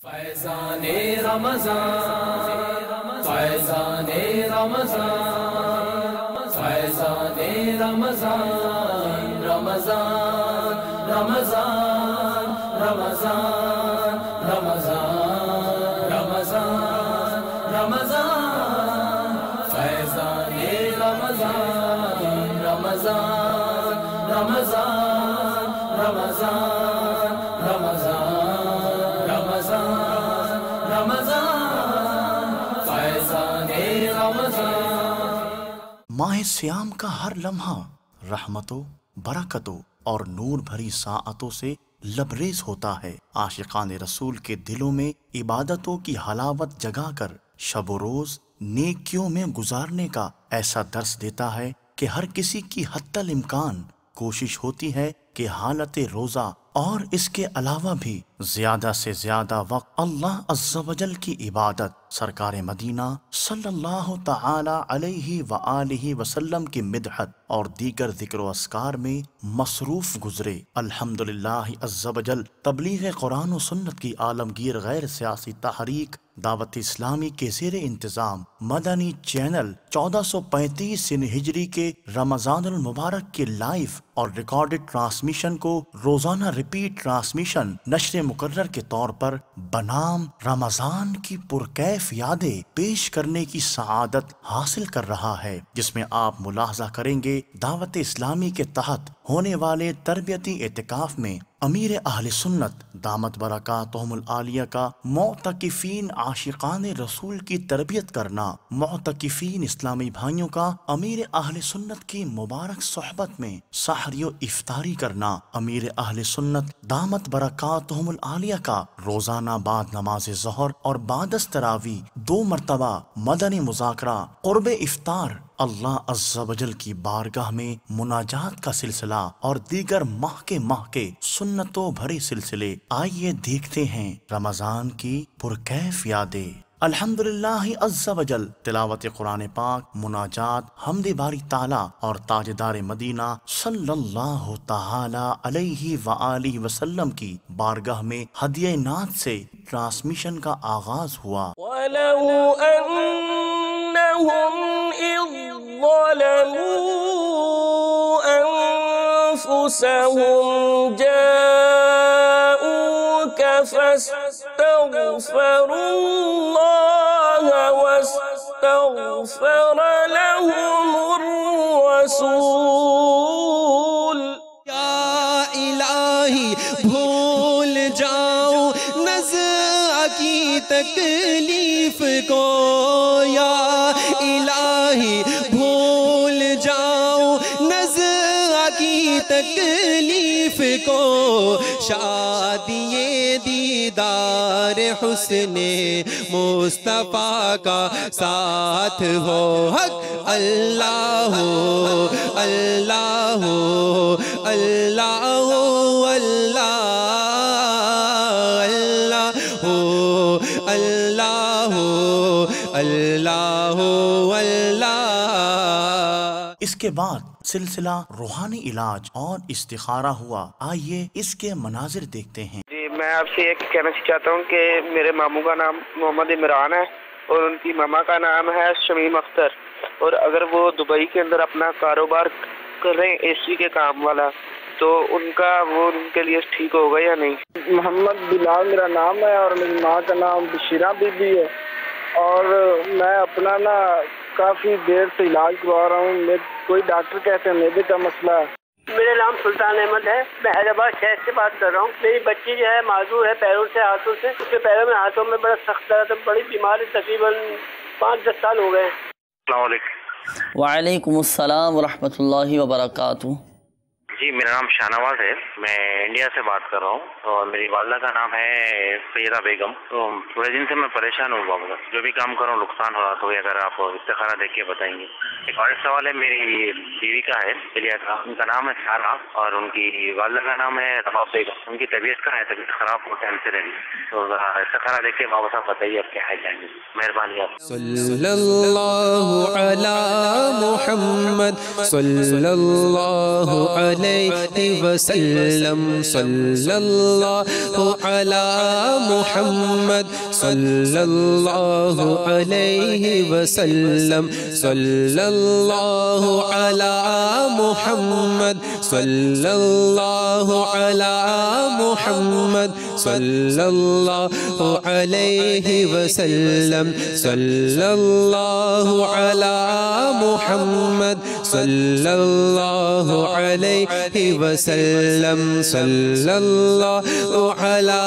فیضان رمضان، فیضان رمضان، فیضان رمضان، رمضان رمضان رمضان رمضان رمضان رمضان، فیضان رمضان، رمضان رمضان رمضان رمضان رمضان، فیضان رمضان۔ ماہ سیام کا ہر لمحہ رحمتوں، برکتوں اور نور بھری ساعتوں سے لبریز ہوتا ہے۔ عاشقان رسول کے دلوں میں عبادتوں کی حلاوت جگا کر شب و روز نیکیوں میں گزارنے کا ایسا درس دیتا ہے کہ ہر کسی کی حتی الامکان کوشش ہوتی ہے کہ حالت روزہ اور اس کے علاوہ بھی زیادہ سے زیادہ وقت اللہ عز و جل کی عبادت، سرکار مدینہ صلی اللہ تعالی علیہ وآلہ وسلم کی مدحت اور دیگر ذکر و اذکار میں مصروف گزرے۔ الحمدللہ عز و جل تبلیغ قرآن و سنت کی عالمگیر غیر سیاسی تحریک دعوت اسلامی کے زیر انتظام مدنی چینل 1435 ہجری کے رمضان المبارک کے لائیو اور ریکارڈڈ ٹرانسمیشن کو روزانہ ریپیٹ ٹرانسمیشن نشر مقرر کے طور پر بنام رمضان کی پرکیف یادیں پیش کرنے کی سعادت حاصل کر رہا ہے، جس میں آپ ملاحظہ کریں گے دعوت اسلامی کے تحت ہونے والے تربیتی اعتکاف میں امیر اہل سنت دامت برکاتہم العالیہ کا معتکفین عاشقان رسول کی تربیت کرنا، معتکفین اسلامی بھائیوں کا امیر اہل سنت کی مبارک صحبت میں سحری و افطاری کرنا، امیر اہل سنت دامت برکاتہم العالیہ کا روزانہ بعد نماز ظہر اور بعد از تراویح 2 مرتبہ مدنی مذاکرہ قرب افطار، اللہ عز و جل کی بارگاہ میں مناجات کا سلسلہ اور دیگر ماہ کے سنتوں بھرے سلسلے۔ آئیے دیکھتے ہیں رمضان کی پرکیف یادیں۔ الحمدللہ عز و جل تلاوت قرآن پاک، مناجات، حمد باری تعالی اور تاجدار مدینہ صلی اللہ تعالی علیہ وآلہ وسلم کی بارگاہ میں ہدیہ نعت سے ٹرانسمیشن کا آغاز ہوا۔ وَلَوْ أَنَّهُمْ إِذْ ظَلَمُوا أَنفُسَهُمْ جَاءُوكَ فَاسْتَغْفَرُوا اللَّهَ وَاسْتَغْفَرَ لَهُمُ الرَّسُولُ۔ یا الہی بھول جاؤ نزع کی تکلیف کو، یا الہی بھول جاؤ نزع کی تکلیف کو، شادی دیدار حسن مصطفیٰ کا ساتھ ہو۔ حق اللہ اللہ اللہ اللہ اللہ اللہ۔ اس کے بعد سلسلہ روحانی علاج اور استخارہ ہوا۔ آئیے اس کے مناظر دیکھتے ہیں۔ جی میں آپ سے یہ کہنا چاہتا ہوں کہ میرے ماموں کا نام محمد عمران ہے اور ان کی ماما کا نام ہے شمیم اختر، اور اگر وہ دبئی کے اندر اپنا کاروبار کر رہے ہیں اے سی کے کام والا، تو ان کا وہ ان کے لیے ٹھیک ہوگا یا نہیں؟ محمد بلال میرا نام ہے اور میری ماں کا نام بشیرہ بی بی ہے، اور میں اپنا کافی دیر سے علاج کروا رہا ہوں۔ کوئی ڈاکٹر کہتے ہیں میدے کا مسئلہ ہے۔ میرا نام سلطان احمد ہے، میں حیدرآباد شہر سے بات کر رہا ہوں۔ میری بچی جو ہے معذور ہے پیروں سے، ہاتھوں سے، اس کے پیروں میں ہاتھوں میں بڑا سخت درد ہے، بڑی بیمار ہے، تقریباً 5-10 سال ہو گئے ہیں۔ السلام علیکم۔ وعلیکم السلام ورحمۃ اللہ وبرکاتہ۔ جی میرا نام شاہنواز ہے، میں انڈیا سے بات کر رہا ہوں، اور میری والدہ کا نام ہے سیدہ بیگم۔ تو تھوڑے دن سے میں پریشان ہوں بابا، جو بھی کام کروں نقصان ہو رہا، تو اگر آپ استخارہ دیکھ کے بتائیں گے۔ ایک اور سوال ہے میری بیوی کا ہے، دلیا کا، ان کا نام ہے سارہ اور ان کی والدہ کا نام ہے رباب بیگم۔ ان کی طبیعت کا ہے، طبیعت خراب ہو ٹائم سے رہی، تو ذرا استخارہ دیکھ کے بابا صاحب بتائیے آپ کیا ہے جائیں گے، مہربانی آپ۔ صلی اللہ علی محمد صلی اللہ علیہ علیہ وسلم صلی اللہ علی محمد صلی اللہ علیہ وسلم صلی اللہ علی محمد صلی اللہ علی محمد صلی اللہ علیہ وسلم صلی اللہ علی محمد صلی اللہ علیہ وسلم صلی اللہ علی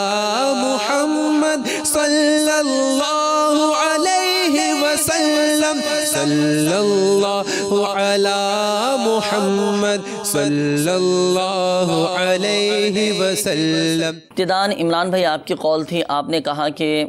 محمد صلی اللہ علیہ وسلم صلی اللہ علی محمد صلی اللہ علیہ وسلم۔ ابتداً عمران بھائی آپ کی قول تھی، آپ نے کہا کہ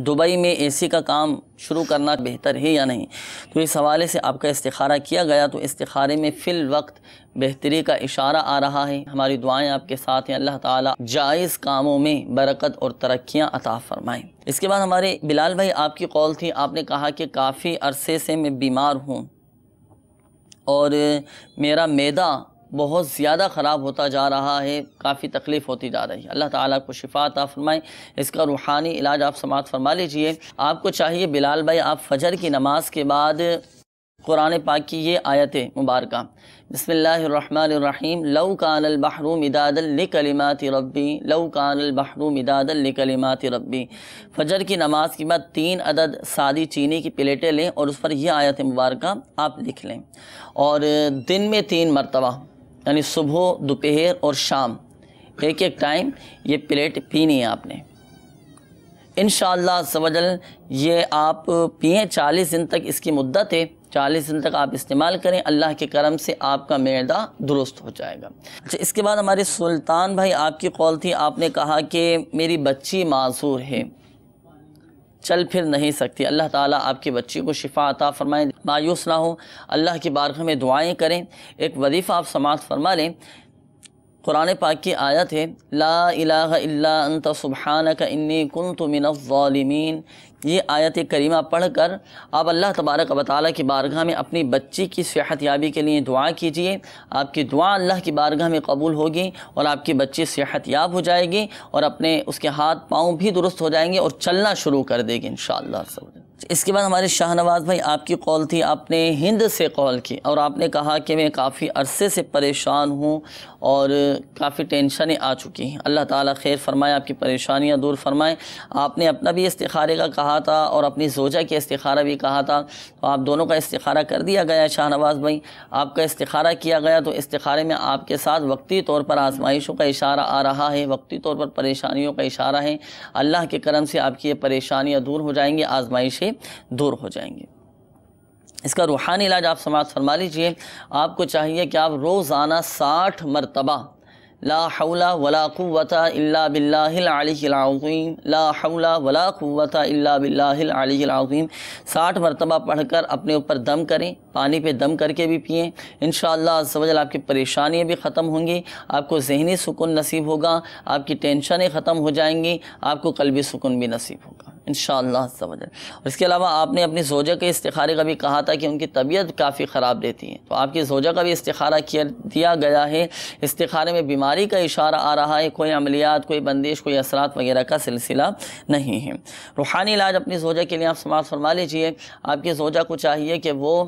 دبئی میں اے سی کا کام شروع کرنا بہتر ہے یا نہیں، تو اس حوالے سے آپ کا استخارہ کیا گیا، تو استخارے میں فی الوقت بہتری کا اشارہ آ رہا ہے۔ ہماری دعائیں آپ کے ساتھ ہیں، اللہ تعالیٰ جائز کاموں میں برکت اور ترقیاں عطا فرمائیں۔ اس کے بعد ہمارے بلال بھائی آپ کی قول تھی، آپ نے کہا کہ کافی عرصے سے میں بیمار ہوں اور میرا معدہ بہت زیادہ خراب ہوتا جا رہا ہے، کافی تکلیف ہوتی جا رہی ہے، اللہ تعالیٰ کو شفا عطا فرمائیں۔ اس کا روحانی علاج آپ سماعت فرما لیجئے۔ آپ کو چاہیے بلال بھائی، آپ فجر کی نماز کے بعد قرآن پاک کی یہ آیت مبارکہ، بسم اللہ الرحمن الرحیم، لو کان البحر مدادا لکلمات ربی، لو کان البحر مدادا لکلمات ربی، فجر کی نماز کے بعد 3 عدد سادی چینی کی پلیٹیں لیں اور اس پر یہ آیت مبارکہ آپ لکھ لیں، اور دن میں 3 مرتبہ یعنی صبح، دوپہر اور شام ایک ٹائم یہ پلیٹ پینی ہے آپ نے، انشاءاللہ عز و جل یہ آپ پئیں، 40 دن تک اس کی مدت ہے، 40 دن تک آپ استعمال کریں، اللہ کے کرم سے آپ کا معدہ درست ہو جائے گا۔ اچھا، اس کے بعد ہمارے سلطان بھائی آپ کی قول تھی، آپ نے کہا کہ میری بچی معذور ہے، چل پھر نہیں سکتی، اللہ تعالیٰ آپ کی بچی کو شفا عطا فرمائیں، مایوس نہ ہو، اللہ کی بارگاہ میں دعائیں کریں۔ ایک وظیفہ آپ سماعت فرما لیں، قرآن پاک کی آیت ہے، لا الہ الا انت سبحانک انی کنت من الظالمین، یہ آیت کریمہ پڑھ کر آپ اللہ تبارک و تعالیٰ کی بارگاہ میں اپنی بچی کی صحت یابی کے لیے دعا کیجئے، آپ کی دعا اللہ کی بارگاہ میں قبول ہوگی اور آپ کی بچی صحت یاب ہو جائے گی اور اپنے اس کے ہاتھ پاؤں بھی درست ہو جائیں گے اور چلنا شروع کر دے گی انشاءاللہ۔ اس کے بعد ہمارے شاہ نواز بھائی آپ کی قول تھی، آپ نے ہند سے قول کی اور آپ نے کہا کہ میں کافی عرصے سے پریشان ہوں اور کافی ٹینشنیں آ چکی ہیں، اللہ تعالیٰ خیر فرمائے، آپ کی پریشانیاں دور فرمائے۔ آپ نے اپنا بھی استخارے کا کہا تھا اور اپنی زوجہ کے استخارہ بھی کہا تھا، تو آپ دونوں کا استخارہ کر دیا گیا شاہ نواز بھائی، آپ کا استخارہ کیا گیا، تو استخارے میں آپ کے ساتھ وقتی طور پر آزمائشوں کا اشارہ آ رہا ہے، وقتی طور پر پریشانیوں کا اشارہ ہے، اللہ کے کرم سے آپ کی یہ پریشانیاں دور ہو جائیں گی، آزمائشیں دور ہو جائیں گی۔ اس کا روحانی علاج آپ سماعت فرما لیجئے، آپ کو چاہیے کہ آپ روزانہ 60 مرتبہ لا حول ولا قوة الا باللہ العلی العظیم، لا حول ولا قوة الا باللہ العلی العظیم 60 مرتبہ پڑھ کر اپنے اوپر دم کریں، پانی پہ دم کر کے بھی پئیں، انشاءاللہ عز و جل آپ کی پریشانیاں بھی ختم ہوں گی، آپ کو ذہنی سکون نصیب ہوگا، آپ کی ٹینشنیں ختم ہو جائیں گی، آپ کو قلبی سکون بھی نصیب ہوگا انشاءاللہ عز و جل۔ اور اس کے علاوہ آپ نے اپنی زوجہ کے استخارے کا بھی کہا تھا کہ ان کی طبیعت کافی خراب رہتی ہے، تو آپ کی زوجہ کا بھی استخارہ دیا گیا ہے، استخارے میں بیماری کا اشارہ آ رہا ہے، کوئی عملیات، کوئی بندش، کوئی اثرات وغیرہ کا سلسلہ نہیں ہے۔ روحانی علاج اپنی زوجہ کے لیے آپ سماعت فرما لیجئے، آپ کی زوجہ کو چاہیے کہ وہ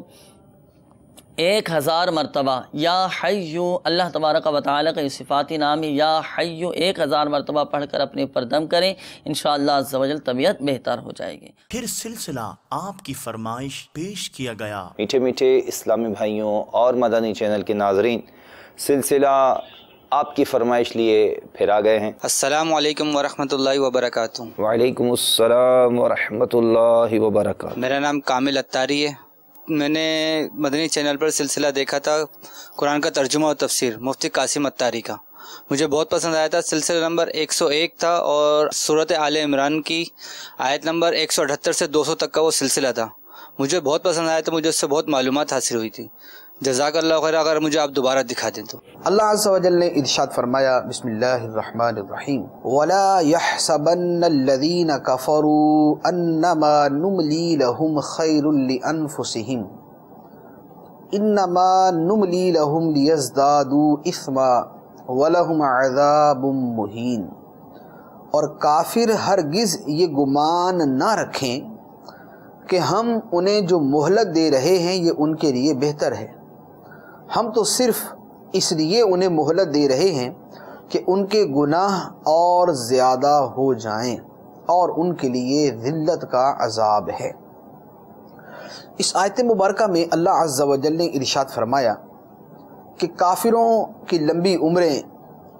1000 مرتبہ یا حیو، اللہ تبارک و تعالیٰ کا یہ صفاتی نام ہے یا حیو، 1000 مرتبہ پڑھ کر اپنے اوپر دم کریں، انشاءاللہ عز و جل طبیعت بہتر ہو جائے گی۔ پھر سلسلہ آپ کی فرمائش پیش کیا گیا۔ میٹھے میٹھے اسلامی بھائیوں اور مدنی چینل کے ناظرین، سلسلہ آپ کی فرمائش لیے پھر آ گئے ہیں۔ السلام علیکم ورحمۃ اللہ وبرکاتہ۔ وعلیکم السلام ورحمۃ اللہ وبرکاتہ۔ میرا نام کامل اتاری ہے، میں نے مدنی چینل پر سلسلہ دیکھا تھا قرآن کا ترجمہ و تفسیر مفتی قاسم اتاری کا، مجھے بہت پسند آیا تھا۔ سلسلہ نمبر 101 تھا اور سورۃ آل عمران کی آیت نمبر 178 سے 200 تک کا وہ سلسلہ تھا، مجھے بہت پسند آیا تھا، مجھے اس سے بہت معلومات حاصل ہوئی تھی۔ جزاک اللہ خیر، اگر مجھے آپ دوبارہ دکھا دیں تو۔ اللہ عز و جل نے ارشاد فرمایا، بسم اللہ الرحمن الرحیم، وَلَا يَحْسَبَنَّ الَّذِينَ كَفَرُوا أَنَّمَا نُمْلِي لَهُمْ خَيْرٌ لِأَنفُسِهِمْ انما نملی لہم لیزدادوا اثما ولہم عذاب مہین، اور کافر ہرگز یہ گمان نہ رکھیں کہ ہم انہیں جو مہلت دے رہے ہیں یہ ان کے لیے بہتر ہے، ہم تو صرف اس لیے انہیں مہلت دے رہے ہیں کہ ان کے گناہ اور زیادہ ہو جائیں اور ان کے لیے ذلت کا عذاب ہے۔ اس آیت مبارکہ میں اللہ عز و جل نے ارشاد فرمایا کہ کافروں کی لمبی عمریں،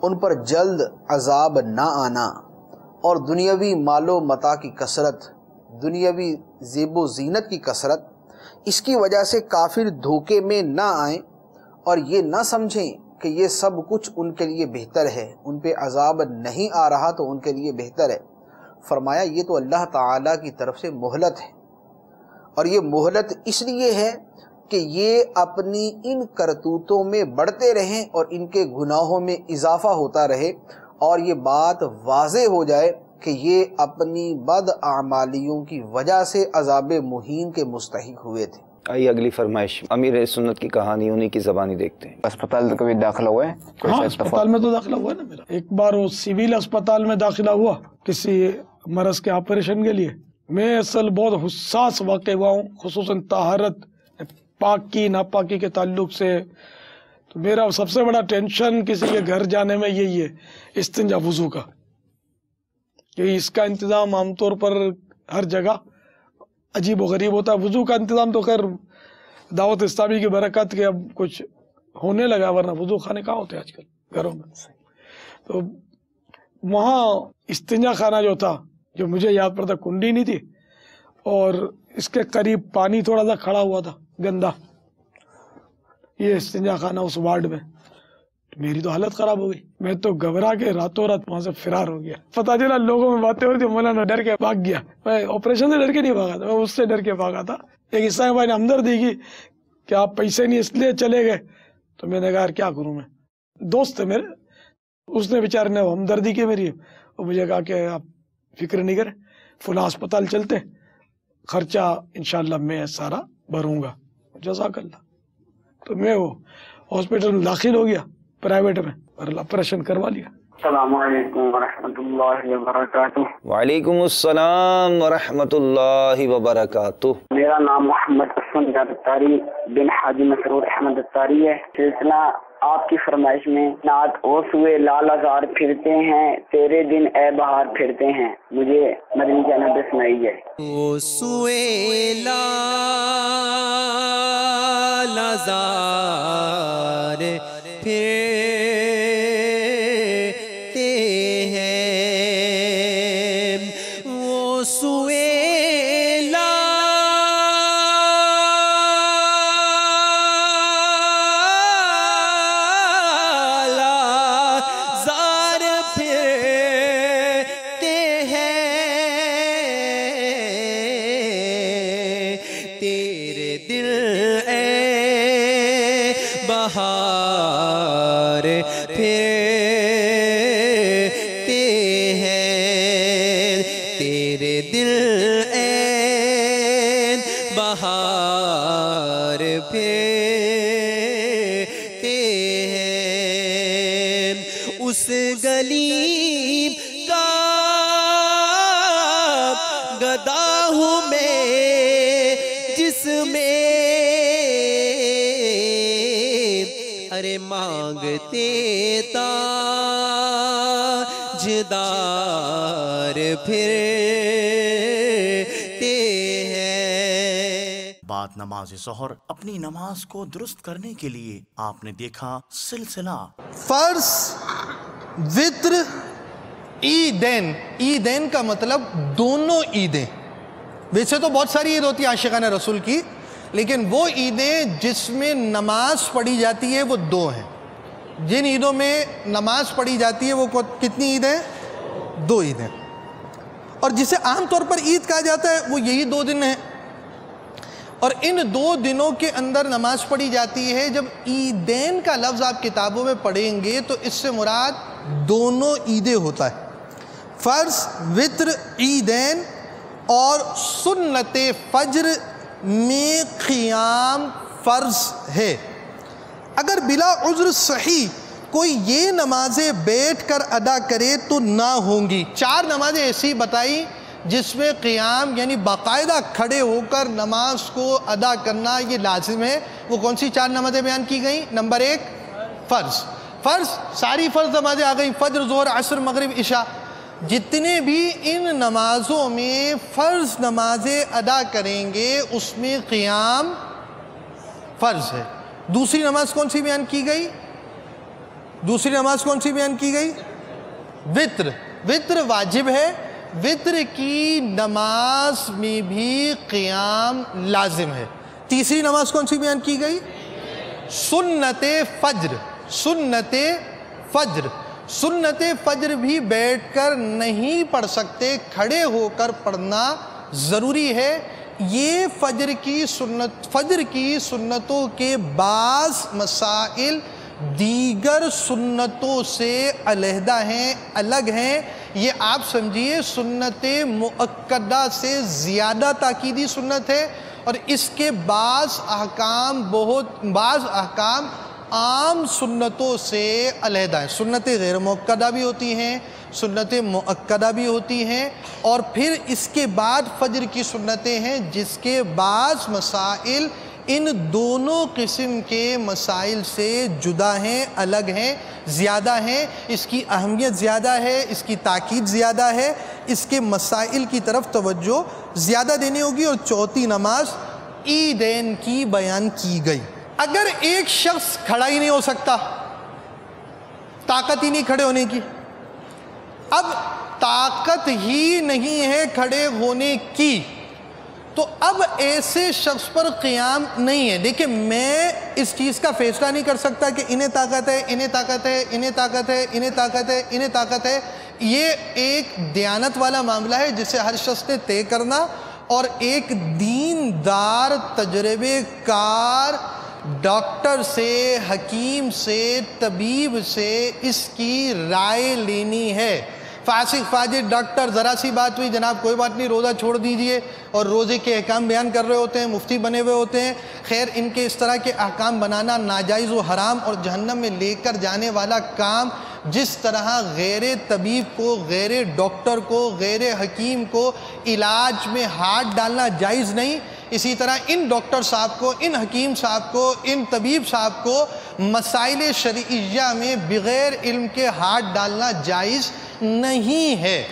ان پر جلد عذاب نہ آنا اور دنیاوی مال و متاع کی کثرت، دنیاوی زیب و زینت کی کثرت، اس کی وجہ سے کافر دھوکے میں نہ آئیں اور یہ نہ سمجھیں کہ یہ سب کچھ ان کے لیے بہتر ہے، ان پہ عذاب نہیں آ رہا تو ان کے لیے بہتر ہے۔ فرمایا یہ تو اللہ تعالیٰ کی طرف سے مہلت ہے، اور یہ مہلت اس لیے ہے کہ یہ اپنی ان کرتوتوں میں بڑھتے رہیں اور ان کے گناہوں میں اضافہ ہوتا رہے، اور یہ بات واضح ہو جائے کہ یہ اپنی بد اعمالیوں کی وجہ سے عذاب مہین کے مستحق ہوئے تھے۔ آئیے اگلی فرمائش امیر سنت کی کہانی انہی کی زبانی دیکھتے ہیں۔ اسپتال کبھی داخلہ ہوا ہے؟ ہاں اسپتال میں تو داخلہ ہوا ہے نا میرا، ایک بار وہ سیویل اسپتال میں داخلہ ہوا کسی مرض کے آپریشن کے لیے۔ میں اصل بہت حساس واقع ہوا ہوں، خصوصاً طہارت پاک کی ناپاکی کے تعلق سے، تو میرا سب سے بڑا ٹینشن کسی کے گھر جانے میں یہی ہے، استنجا وضو کا، کہ اس کا انتظام عام طور پر ہر جگہ عجیب و غریب ہوتا ہے۔ وضو کا انتظام تو خیر دعوت اسلامی کی برکت کے اب کچھ ہونے لگا، ورنہ وضو خانے کہاں ہوتے ہیں آج کل گھروں میں۔ تو وہاں استنجا خانہ جو تھا، جو مجھے یاد پڑتا کنڈی نہیں تھی، اور اس کے قریب پانی تھوڑا سا کھڑا ہوا تھا گندا، یہ استنجا خانہ اس وارڈ میں۔ میری تو حالت خراب ہو گئی، میں تو گھبرا کے راتوں رات وہاں سے فرار ہو گیا۔ پتہ چلا لوگوں میں باتیں ہو رہی تھی، مولانا ڈر کے بھاگ گیا۔ میں آپریشن سے ڈر کے نہیں بھاگا تھا، میں اس سے ڈر کے بھاگا تھا۔ ایک عیسائی بھائی نے ہمدردی کی کہ آپ پیسے نہیں اس لیے چلے گئے، تو میں نے کہا یار کیا کروں، میں دوست ہے میرے، اس نے بیچارے نے ہمدردی کی میری، اور مجھے کہا کہ آپ فکر نہیں کریں، فلاں اسپتال چلتے، خرچہ انشاءاللہ میں سارا بھروں گا، جزاک اللہ۔ تو میں وہ ہاسپٹل میں داخل ہو گیا پرائیویٹ میں، اور آپریشن کروا لیا۔ السلام علیکم ورحمۃ اللہ وبرکاتہ۔ وعلیکم السلام ورحمۃ اللہ وبرکاتہ۔ میرا نام محمد اسلم اتاری بن حاجی مسرور احمد اتاری ہے۔ سلسلہ آپ کی فرمائش میں نعت او سوئے لال ازار پھرتے ہیں، تیرے دن اے بہار پھرتے ہیں، مجھے مدنی چینل پہ سنائی ہے۔ او سوئے لال ازار پھرتے ہیں، وہ سوئے بہار پھرتے ہیں، تیرے دل این بہار پھرتے ہیں، اس گلی کا گدا ہوں میں جس میں ارے مانگتے تاجدار پھرتے ہیں۔ بعد نماز ظہر اپنی نماز کو درست کرنے کے لیے آپ نے دیکھا سلسلہ فرض، وتر، عیدین۔ عیدین کا مطلب دونوں عیدیں۔ ویسے تو بہت ساری عید ہوتی ہے عاشقان رسول کی، لیکن وہ عیدیں جس میں نماز پڑھی جاتی ہے وہ دو ہیں۔ جن عیدوں میں نماز پڑھی جاتی ہے وہ کتنی عیدیں؟ دو عیدیں۔ اور جسے عام طور پر عید کہا جاتا ہے وہ یہی دو دن ہیں، اور ان دو دنوں کے اندر نماز پڑھی جاتی ہے۔ جب عیدین کا لفظ آپ کتابوں میں پڑھیں گے تو اس سے مراد دونوں عیدیں ہوتا ہے، فرض، وتر، عیدین، اور سنت فجر میں قیام فرض ہے۔ اگر بلا عذر صحیح کوئی یہ نمازیں بیٹھ کر ادا کرے تو نہ ہوں گی۔ 4 نمازیں ایسی بتائی جس میں قیام یعنی باقاعدہ کھڑے ہو کر نماز کو ادا کرنا یہ لازم ہے۔ وہ کون سی 4 نمازیں بیان کی گئیں؟ نمبر 1 فرض۔ فرض ساری فرض نمازیں آ گئیں، فجر، ظہر، عصر، مغرب، عشاء۔ جتنے بھی ان نمازوں میں فرض نمازیں ادا کریں گے اس میں قیام فرض ہے۔ دوسری نماز کون سی بیان کی گئی؟ دوسری نماز کون سی بیان کی گئی؟ وتر۔ وتر واجب ہے، وتر کی نماز میں بھی قیام لازم ہے۔ تیسری نماز کون سی بیان کی گئی؟ سنت فجر۔ سنت فجر، سنت فجر بھی بیٹھ کر نہیں پڑھ سکتے، کھڑے ہو کر پڑھنا ضروری ہے۔ یہ فجر کی سنتوں کے بعض مسائل دیگر سنتوں سے علیحدہ ہیں، الگ ہیں۔ یہ آپ سمجھیے سنت مؤکدہ سے زیادہ تاکیدی سنت ہے، اور اس کے بعض احکام عام سنتوں سے علیحدہ ہیں۔ سنت غیر مؤکدہ بھی ہوتی ہیں، سنت مؤکدہ بھی ہوتی ہیں، اور پھر اس کے بعد فجر کی سنتیں ہیں جس کے بعض مسائل ان دونوں قسم کے مسائل سے جدا ہیں، الگ ہیں، زیادہ ہیں۔ اس کی اہمیت زیادہ ہے، اس کی تاکید زیادہ ہے، اس کے مسائل کی طرف توجہ زیادہ دینی ہوگی۔ اور چوتھی نماز عیدین کی بیان کی گئی۔ اگر ایک شخص کھڑا ہی نہیں ہو سکتا، طاقت ہی نہیں کھڑے ہونے کی، اب طاقت ہی نہیں ہے کھڑے ہونے کی، تو اب ایسے شخص پر قیام نہیں ہے۔ دیکھیں میں اس چیز کا فیصلہ نہیں کر سکتا کہ انہیں طاقت ہے، انہیں طاقت ہے، انہیں طاقت ہے، انہیں طاقت ہے، انہیں طاقت ہے۔ یہ ایک دیانت والا معاملہ ہے جسے ہر شخص نے طے کرنا، اور ایک دیندار تجربے کار ڈاکٹر سے، حکیم سے، طبیب سے اس کی رائے لینی ہے۔ فاسق فاجر ڈاکٹر ذرا سی بات ہوئی، جناب کوئی بات نہیں روزہ چھوڑ دیجئے، اور روزے کے احکام بیان کر رہے ہوتے ہیں، مفتی بنے ہوئے ہوتے ہیں۔ خیر ان کے اس طرح کے احکام بنانا ناجائز و حرام اور جہنم میں لے کر جانے والا کام، جس طرح غیر طبیب کو، غیر ڈاکٹر کو، غیر حکیم کو علاج میں ہاتھ ڈالنا جائز نہیں، اسی طرح ان ڈاکٹر صاحب کو، ان حکیم صاحب کو، ان طبیب صاحب کو مسائل شرعیہ میں بغیر علم کے ہاتھ ڈالنا جائز نہیں ہے۔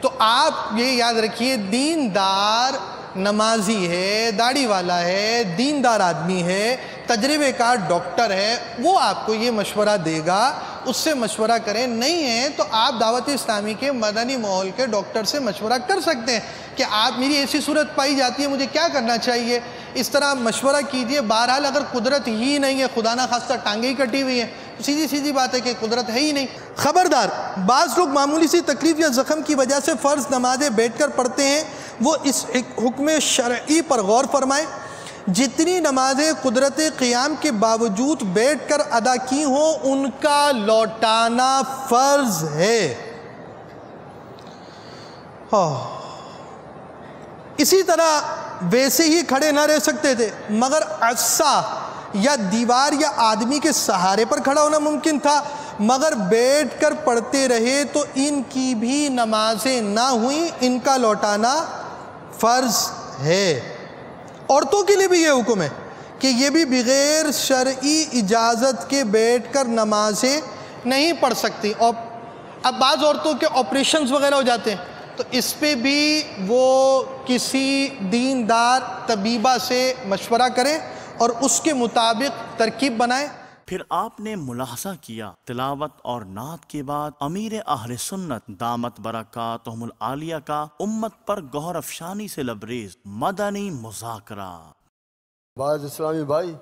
تو آپ یہ یاد رکھیے دیندار نمازی ہے، داڑھی والا ہے، دیندار آدمی ہے، تجربے کار ڈاکٹر ہے، وہ آپ کو یہ مشورہ دے گا، اس سے مشورہ کریں۔ نہیں ہے تو آپ دعوت اسلامی کے مدنی ماحول کے ڈاکٹر سے مشورہ کر سکتے ہیں کہ آپ میری ایسی صورت پائی جاتی ہے، مجھے کیا کرنا چاہیے، اس طرح مشورہ کیجئے۔ بہرحال اگر قدرت ہی نہیں ہے، خدا نہ خواستہ ٹانگیں ہی کٹی ہوئی ہیں، تو سیدھی بات ہے کہ قدرت ہے ہی نہیں۔ خبردار، بعض لوگ معمولی سی تکلیف یا زخم کی وجہ سے فرض نمازیں بیٹھ کر پڑھتے ہیں، وہ اس حکم شرعی پر غور فرمائیں۔ جتنی نمازیں قدرت قیام کے باوجود بیٹھ کر ادا کی ہوں ان کا لوٹانا فرض ہے۔ اسی طرح ویسے ہی کھڑے نہ رہ سکتے تھے، مگر عصا یا دیوار یا آدمی کے سہارے پر کھڑا ہونا ممکن تھا، مگر بیٹھ کر پڑھتے رہے تو ان کی بھی نمازیں نہ ہوئیں، ان کا لوٹانا فرض ہے۔ عورتوں کے لیے بھی یہ حکم ہے کہ یہ بھی بغیر شرعی اجازت کے بیٹھ کر نمازیں نہیں پڑھ سکتی۔ اور اب بعض عورتوں کے آپریشنز وغیرہ ہو جاتے ہیں تو اس پہ بھی وہ کسی دیندار طبیبہ سے مشورہ کریں اور اس کے مطابق ترکیب بنائیں۔ پھر آپ نے ملاحظہ کیا تلاوت اور نعت کے بعد امیر اہل سنت دامت برکاتہم العالیہ کا امت پر گوہر افشانی سے لبریز مدنی مذاکرہ۔ بعض اسلامی بھائی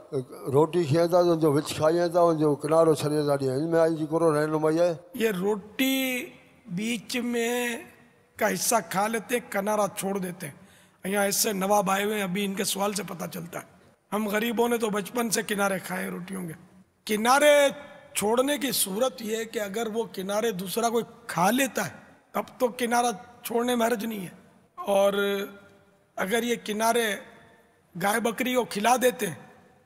روٹی کھائیں تھا جو وچ کھائیں تھا جو کنارو چھڑے تھا ان میں آئی جی کرو رہنمائی ہے۔ یہ روٹی بیچ میں کا حصہ کھا لیتے ہیں، کنارہ چھوڑ دیتے ہیں۔ یہاں ایسے نواب آئے ہوئے ہیں، ابھی ان کے سوال سے پتہ چلتا ہے۔ ہم غریبوں نے تو بچپن سے کنارے کھائے روٹیوں کے۔ کنارے چھوڑنے کی صورت یہ ہے کہ اگر وہ کنارے دوسرا کوئی کھا لیتا ہے تب تو کنارہ چھوڑنے میں حرج نہیں ہے، اور اگر یہ کنارے گائے بکری کو کھلا دیتے ہیں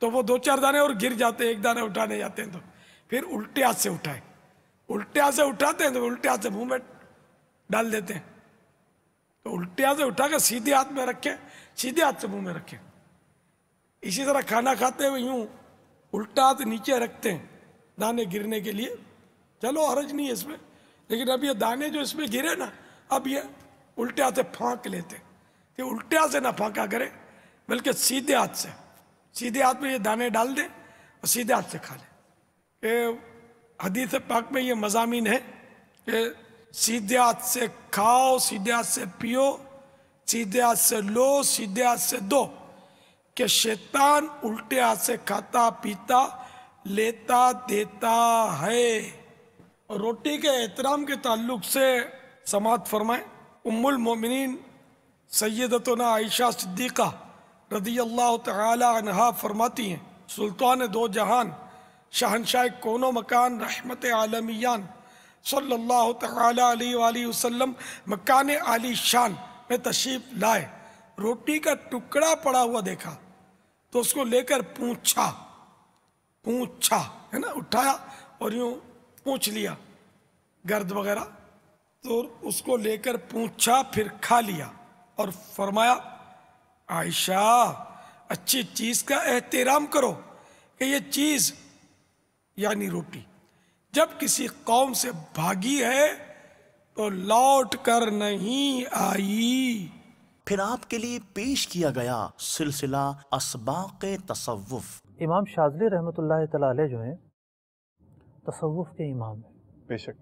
تو وہ 2-4 دانے اور گر جاتے ہیں، 1 دانا اٹھانے جاتے ہیں تو پھر الٹے ہاتھ سے اٹھائے، الٹے ہاتھ سے اٹھاتے ہیں تو الٹے ہاتھ سے منہ میں ڈال دیتے ہیں، تو الٹے ہاتھ سے اٹھا کے سیدھے ہاتھ میں رکھیں، سیدھے ہاتھ سے منہ میں رکھیں۔ اسی طرح کھانا کھاتے ہوئے یوں الٹا ہاتھ نیچے رکھتے ہیں دانے گرنے کے لیے، چلو حرج نہیں ہے اس میں، لیکن اب یہ دانے جو اس میں گرے نا، اب یہ الٹے ہاتھ سے پھانک لیتے، کہ الٹے ہاتھ سے نہ پھانکا کرے بلکہ سیدھے ہاتھ سے، سیدھے ہاتھ میں یہ دانے ڈال دیں اور سیدھے ہاتھ سے کھا لیں۔ کہ حدیث پاک میں یہ مضامین ہے کہ سیدھے ہاتھ سے کھاؤ، سیدھے ہاتھ سے پیو، سیدھے ہاتھ سے لو، سیدھے ہاتھ سے دو، کہ شیطان الٹے ہاتھ سے کھاتا پیتا لیتا دیتا ہے۔ اور روٹی کے احترام کے تعلق سے سماعت فرمائیں، ام المومنین سیدتنا عائشہ صدیقہ رضی اللہ تعالی عنہا فرماتی ہیں، سلطان 2 جہان شہنشاہ کون و مکان رحمت عالمیان صلی اللہ تعالی علیہ وآلہ وسلم مکان عالی شان میں تشریف لائے، روٹی کا ٹکڑا پڑا ہوا دیکھا تو اس کو لے کر پوچھا ہے نا، اٹھایا اور یوں پوچھ لیا گرد وغیرہ، تو اس کو لے کر پوچھا پھر کھا لیا، اور فرمایا عائشہ اچھی چیز کا احترام کرو، کہ یہ چیز یعنی روٹی جب کسی قوم سے بھاگی ہے تو لوٹ کر نہیں آئی۔ پھر آپ کے لیے پیش کیا گیا سلسلہ اسباق تصوف۔ امام شاذلی رحمۃ اللہ تعالی علیہ جو ہیں تصوف کے امام ہیں، بے شک۔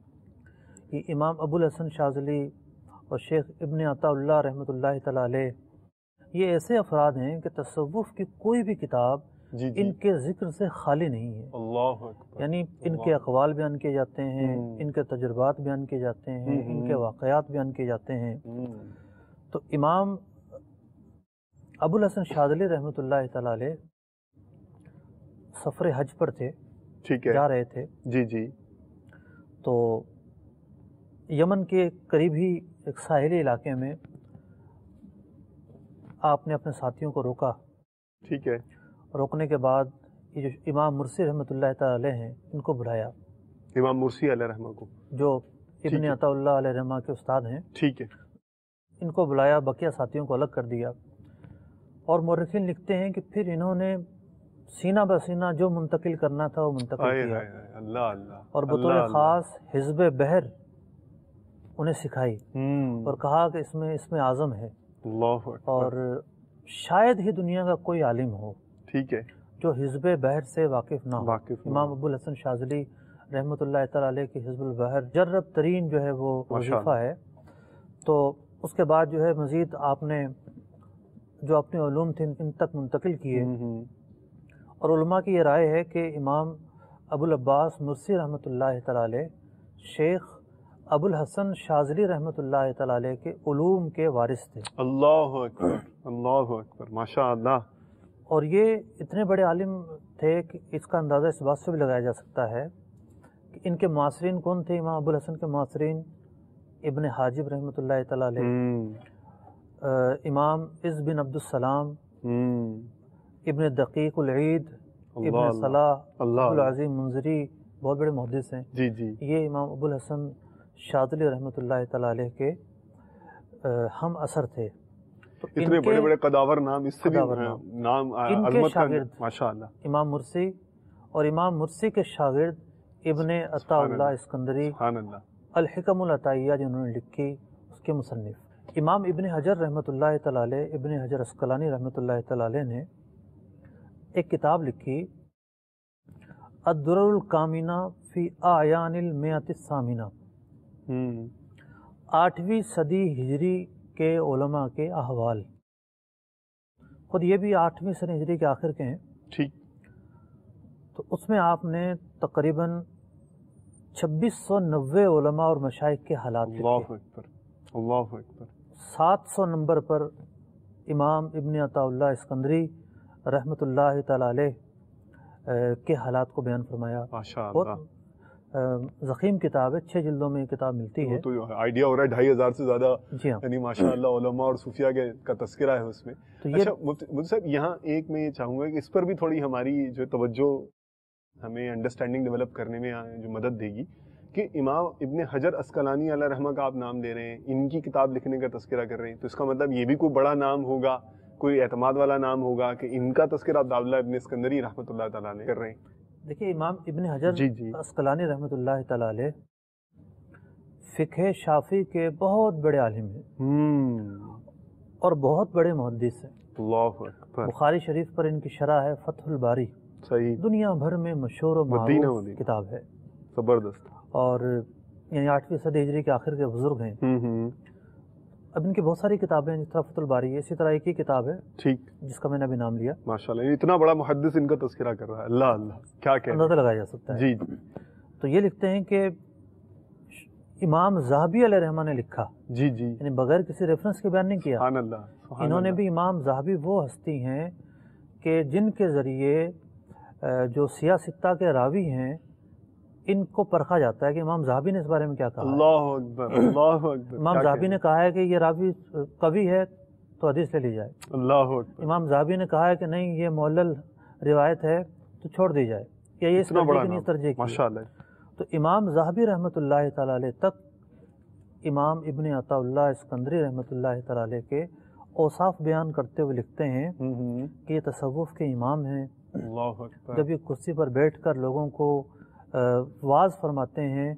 یہ امام ابو الحسن شاذلی اور شیخ ابن عطا اللہ رحمۃ اللہ تعالی علیہ یہ ایسے افراد ہیں کہ تصوف کی کوئی بھی کتاب ان کے ذکر سے خالی نہیں ہے۔ اللہ اکبر۔ یعنی ان کے اقوال بیان کیے جاتے ہیں، ان کے تجربات بیان کیے جاتے ہیں، ان کے واقعات بیان کیے جاتے ہیں۔ تو امام ابو الحسن شاذلی رحمۃ اللہ تعالی علیہ سفر حج پر تھے، جا رہے تھے، جی تو یمن کے قریب ہی ایک ساحلی علاقے میں آپ نے اپنے ساتھیوں کو روکا، ٹھیک ہے، روکنے کے بعد یہ جو امام مرسی رحمۃ اللہ تعالی علیہ ہیں ان کو بلایا، امام مرسی علیہ رحمہ کو، جو ابن عطا اللہ علیہ رحمہ کے استاد ہیں، ٹھیک ہے، ان کو بلایا، بقیہ ساتھیوں کو الگ کر دیا، اور مورخین لکھتے ہیں کہ پھر انہوں نے سینہ بسینہ جو منتقل کرنا تھا وہ منتقل کیا، اور بطور خاص حزب بحر انہیں سکھائی اور کہا کہ اس میں اعظم ہے، اور شاید ہی دنیا کا کوئی عالم ہو ٹھیک ہے جو حزب بحر سے واقف نہ ہو۔ امام ابو الحسن شاذلی رحمۃ اللہ تعالی علیہ کی حزب البحر جرب ترین جو ہے وہ وظیفہ ہے۔ تو اس کے بعد جو ہے مزید آپ نے جو اپنے علوم تھے ان تک منتقل کیے، اور علماء کی یہ رائے ہے کہ امام ابو العباس مرسی رحمۃ اللہ تعالی علیہ شیخ ابو الحسن شاذلی رحمۃ اللہ تعالی علیہ کے علوم کے وارث تھے۔ اللہ اکبر، اللہ اکبر، ماشاء اللہ۔ اور یہ اتنے بڑے عالم تھے کہ اس کا اندازہ اس بات سے بھی لگایا جا سکتا ہے کہ ان کے معاصرین کون تھے۔ امام ابو الحسن کے معاصرین ابن حاجب رحمۃ اللہ تعالی علیہ، امام عز بن عبد السلام، ابن دقیق العید، ابن صلاح، ابو العظیم منذری، بہت بڑے محدث ہیں۔ یہ امام ابو الحسن شاذلی رحمۃ اللہ تعالی علیہ کے ہم اثر تھے۔ تو اتنے بڑے بڑے قداور نام، اس سے بھی نام ان کے شاگرد ماشاءاللہ امام مرسی، اور امام مرسی کے شاگرد ابن عطا اللہ اسکندری، الحکم العطائیہ جنہوں نے لکھی، اس کے مصنف امام ابن حجر رحمۃ اللہ تعالی علیہ، ابن حجر اسقلانی رحمۃ اللہ تعالی علیہ نے ایک کتاب لکھی، الدرر الکامنہ فی اعیان المئۃ الثامنہ، 8ویں صدی ہجری کے علماء کے احوال۔ خود یہ بھی 8ویں صدی ہجری کے آخر کے ہیں، ٹھیک۔ تو اس میں آپ نے تقریباً 2690 علماء اور مشائخ کے حالات لکھے۔ اللہ اکبر، اللہ اکبر۔ 700 نمبر پر امام ابن عطا اللہ اسکندری رحمۃ اللہ تعالی علیہ کے حالات کو بیان فرمایا، اور ضخیم کتاب ہے، 6 جلدوں میں یہ کتاب ملتی ہے. تو آئیڈیا ہو رہا ہے 2500 سے زیادہ جی ہاں، یعنی ماشاءاللہ علماء اور صوفیاء کا تذکرہ ہے اس میں. اچھا مفتی صاحب، یہاں ایک میں یہ چاہوں گا کہ اس پر بھی تھوڑی ہماری جو توجہ ہمیں انڈرسٹینڈنگ ڈیولپ کرنے میں جو مدد دے گی کہ امام ابن حجر عسقلانی علیہ رحمہ کا آپ نام لے رہے ہیں، ان کی کتاب لکھنے کا تذکرہ کر رہے ہیں، تو اس کا مطلب یہ بھی کوئی بڑا نام ہوگا، کوئی اعتماد والا نام ہوگا کہ ان کا تذکرہ عبداللہ ابن اسکندری رحمۃ اللہ تعالیٰ علیہ کر رہے ہیں. دیکھیے امام ابن حجر عسقلانی رحمۃ اللہ تعالیٰ علیہ فقہ شافعی کے بہت بڑے عالم ہیں اور بہت بڑے محدث ہیں. اللہ اکبر. بخاری شریف پر ان کی شرح ہے فتح الباری، صحیح، دنیا بھر میں مشہور و معروف کتاب ہے، زبردست. اور یعنی 8ویں صدی ہجری کے آخر کے بزرگ ہیں. اب ان کی بہت ساری کتابیں ہیں، جس طرح فتح الباری ہے، اسی طرح ایک ہی کتاب ہے ٹھیک جس کا میں نے ابھی نام لیا. ماشاءاللہ اتنا بڑا محدث ان کا تذکرہ کر رہا ہے. اللہ اللہ، کیا کہہ اندازہ لگایا جا سکتا ہے. جی. تو یہ لکھتے ہیں کہ امام ذہبی علیہ رحمہ نے لکھا، جی یعنی بغیر کسی ریفرنس کے بیان نہیں کیا. سبحان اللہ. انہوں نے بھی امام ذہبی وہ ہستی ہیں کہ جن کے ذریعے جو سیاستہ کے راوی ہیں ان کو پرکھا جاتا ہے کہ امام ذہبی نے اس بارے میں کیا کہا. اللہ اکبر، اللہ اکبر. امام ذہبی نے کہا ہے کہ یہ راوی قوی ہے تو حدیث لے لی جائے. اللہ اکبر. امام ذہبی نے کہا ہے کہ نہیں یہ معلل روایت ہے تو چھوڑ دی جائے، یا یہ اس ترجیح کی. ماشاءاللہ. تو امام ذہبی رحمۃ اللہ تعالیٰ علیہ تک امام ابن عطا اللہ اسکندری رحمۃ اللہ تعالیٰ علیہ کے اوصاف بیان کرتے ہوئے لکھتے ہیں کہ یہ تصوف کے امام ہیں. اللہ اکبر. جب یہ کرسی پر بیٹھ کر لوگوں کو واعظ فرماتے ہیں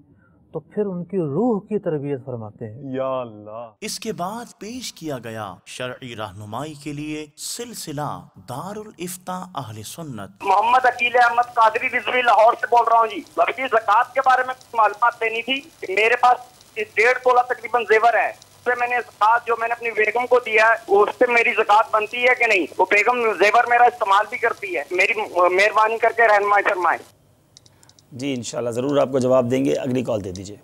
تو پھر ان کی روح کی تربیت فرماتے ہیں. یا اللہ. اس کے بعد پیش کیا گیا شرعی رہنمائی کے لیے سلسلہ دار الافتاء اہل سنت. محمد عقیل احمد قادری رضوی لاہور سے بول رہا ہوں جی. بلکہ زکوٰۃ کے بارے میں معلومات دینی تھی. میرے پاس 1.5 تولہ تقریباً زیور ہے، اس سے میں نے زکوٰۃ جو میں نے اپنی بیگم کو دیا ہے اس سے میری زکوٰۃ بنتی ہے کہ نہیں؟ وہ بیگم زیور میرا استعمال بھی کرتی ہے. میری مہربانی کر کے رہنمائی فرمائیں. جی انشاءاللہ ضرور آپ کو جواب دیں گے. اگلی کال دے دیجیے.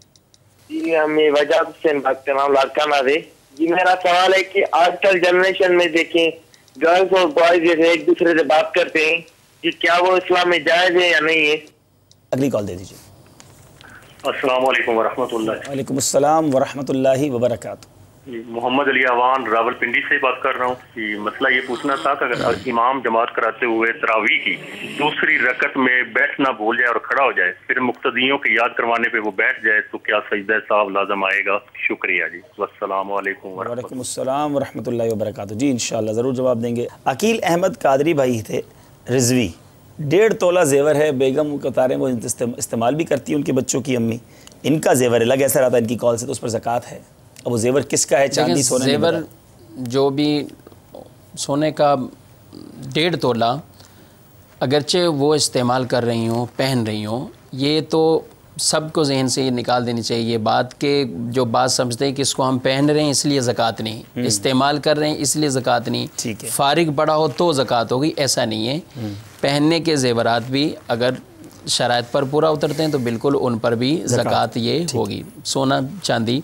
جی ہم وجہ سے بات کر رہا ہوں لاڑکانہ سے. جی میرا سوال ہے کہ آج کل جنریشن میں دیکھیں گرلز اور بوائز جیسے ایک دوسرے سے بات کرتے ہیں، کہ کیا وہ اسلام میں جائز ہے یا نہیں ہے؟ اگلی کال دے دیجیے. السلام علیکم ورحمۃ اللہ. وعلیکم السلام ورحمۃ اللہ وبرکاتہ. محمد علی اعوان راول پنڈی سے بات کر رہا ہوں. کہ مسئلہ یہ پوچھنا تھا کہ اگر امام جماعت کراتے ہوئے تراویح کی دوسری رکعت میں بیٹھنا بھول جائے اور کھڑا ہو جائے، پھر مقتدیوں کی یاد کروانے پہ وہ بیٹھ جائے، تو کیا سجدہ صاحب لازم آئے گا؟ شکریہ جی. والسلام علیکم وعلیکم السلام ورحمۃ اللہ وبرکاتہ. جی انشاءاللہ ضرور جواب دیں گے. عقیل احمد قادری بھائی تھے رضوی. 1.5 تولہ زیور ہے، بیگم کو اتارے وہ استعمال بھی کرتی ہیں ان کے بچوں کی امی. ان کا زیور الگ ایسا رہتا ہے ان کی کال سے، تو اس پر زکوٰۃ ہے. اب وہ زیور کس کا ہے؟ چاندی سونے؟ زیور جو بھی سونے کا 1.5 تولہ اگرچہ وہ استعمال کر رہی ہوں، پہن رہی ہوں، یہ تو سب کو ذہن سے یہ نکال دینی چاہیے یہ بات کہ جو بات سمجھتے ہیں کہ اس کو ہم پہن رہے ہیں اس لیے زکوٰۃ نہیں، استعمال کر رہے ہیں اس لیے زکوٰۃ نہیں، فارغ پڑا ہو تو زکوٰۃ ہوگی، ایسا نہیں ہے. پہننے کے زیورات بھی اگر شرائط پر پورا اترتے ہیں تو بالکل ان پر بھی زکوٰۃ یہ ہوگی. سونا چاندی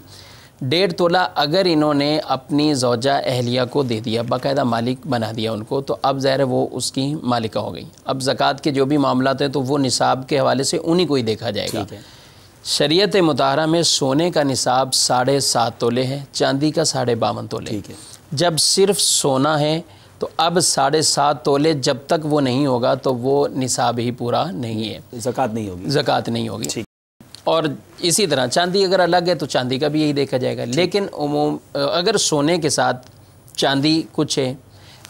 1.5 تولہ اگر انہوں نے اپنی زوجہ اہلیہ کو دے دیا، باقاعدہ مالک بنا دیا ان کو، تو اب ظاہر ہے وہ اس کی مالکہ ہو گئی. اب زکوٰۃ کے جو بھی معاملات ہیں تو وہ نصاب کے حوالے سے انہی کو ہی دیکھا جائے گا. شریعت مطہرہ میں سونے کا نصاب 7.5 تولے ہے، چاندی کا 52.5 تولے. جب صرف سونا ہے تو اب 7.5 تولے جب تک وہ نہیں ہوگا تو وہ نصاب ہی پورا نہیں ہے، زکوٰۃ نہیں ہوگی. زکوٰۃ نہیں ہوگی. اور اسی طرح چاندی اگر الگ ہے تو چاندی کا بھی یہی دیکھا جائے گا. لیکن اگر سونے کے ساتھ چاندی کچھ ہے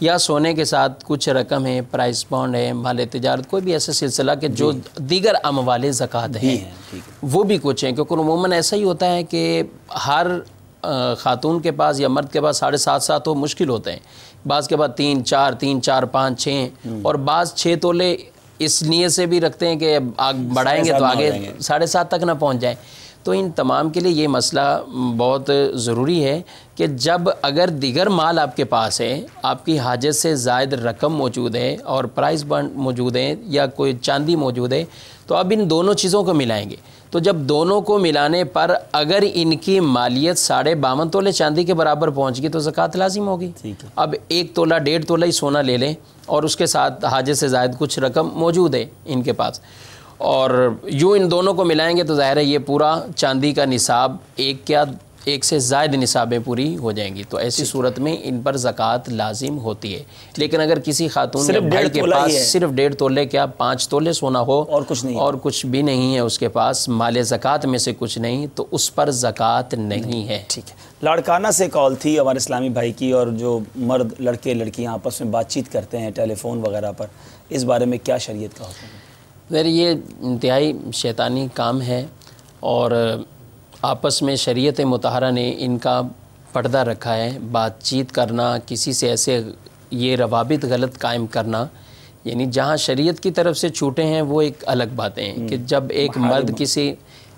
یا سونے کے ساتھ کچھ رقم ہے، پرائز بانڈ ہے، مال تجارت، کوئی بھی ایسا سلسلہ کہ جو دیگر اموال زکوٰۃ ہیں وہ بھی کچھ ہیں، کیونکہ عموماً ایسا ہی ہوتا ہے کہ ہر خاتون کے پاس یا مرد کے پاس 7.5 ہو مشکل ہوتے ہیں. بعض کے بعد 3 4 3 4 5 6 اور بعض 6 تولے اس نیت سے بھی رکھتے ہیں کہ آگ بڑھائیں گے تو آگے 7.5 تک نہ پہنچ جائیں. تو ان تمام کے لیے یہ مسئلہ بہت ضروری ہے کہ جب اگر دیگر مال آپ کے پاس ہے، آپ کی حاجت سے زائد رقم موجود ہے اور پرائز بانڈ موجود ہے یا کوئی چاندی موجود ہے، تو اب ان دونوں چیزوں کو ملائیں گے. تو جب دونوں کو ملانے پر اگر ان کی مالیت 52.5 تولے چاندی کے برابر پہنچ گئی تو زکوٰۃ لازم ہوگی. اب 1 تولہ 1.5 تولہ ہی سونا لے لیں اور اس کے ساتھ حاجت سے زائد کچھ رقم موجود ہے ان کے پاس، اور یوں ان دونوں کو ملائیں گے تو ظاہر ہے یہ پورا چاندی کا نصاب ایک سے زائد نصابیں پوری ہو جائیں گی، تو ایسی صورت میں ان پر زکوٰۃ لازم ہوتی ہے۔ لیکن اگر کسی خاتون یا بھائی کے پاس صرف 1.5 تولے کیا 5 تولے سونا ہو اور کچھ بھی نہیں ہے اس کے پاس، مال زکوٰۃ میں سے کچھ نہیں، تو اس پر زکوٰۃ نہیں ہے۔ ٹھیک ہے، لاڑکانہ سے کال تھی ہمارے اسلامی بھائی کی، اور جو مرد لڑکے لڑکیاں آپس میں بات چیت کرتے ہیں ٹیلی فون وغیرہ پر، اس بارے میں کیا شریعت کا حکم ہے؟ ظاہر یہ انتہائی شیطانی کام ہے، اور آپس میں شریعت مطہرہ نے ان کا پردہ رکھا ہے۔ بات چیت کرنا، کسی سے ایسے یہ روابط غلط قائم کرنا، یعنی جہاں شریعت کی طرف سے چھوٹے ہیں وہ ایک الگ باتیں ہیں کہ جب ایک مرد کسی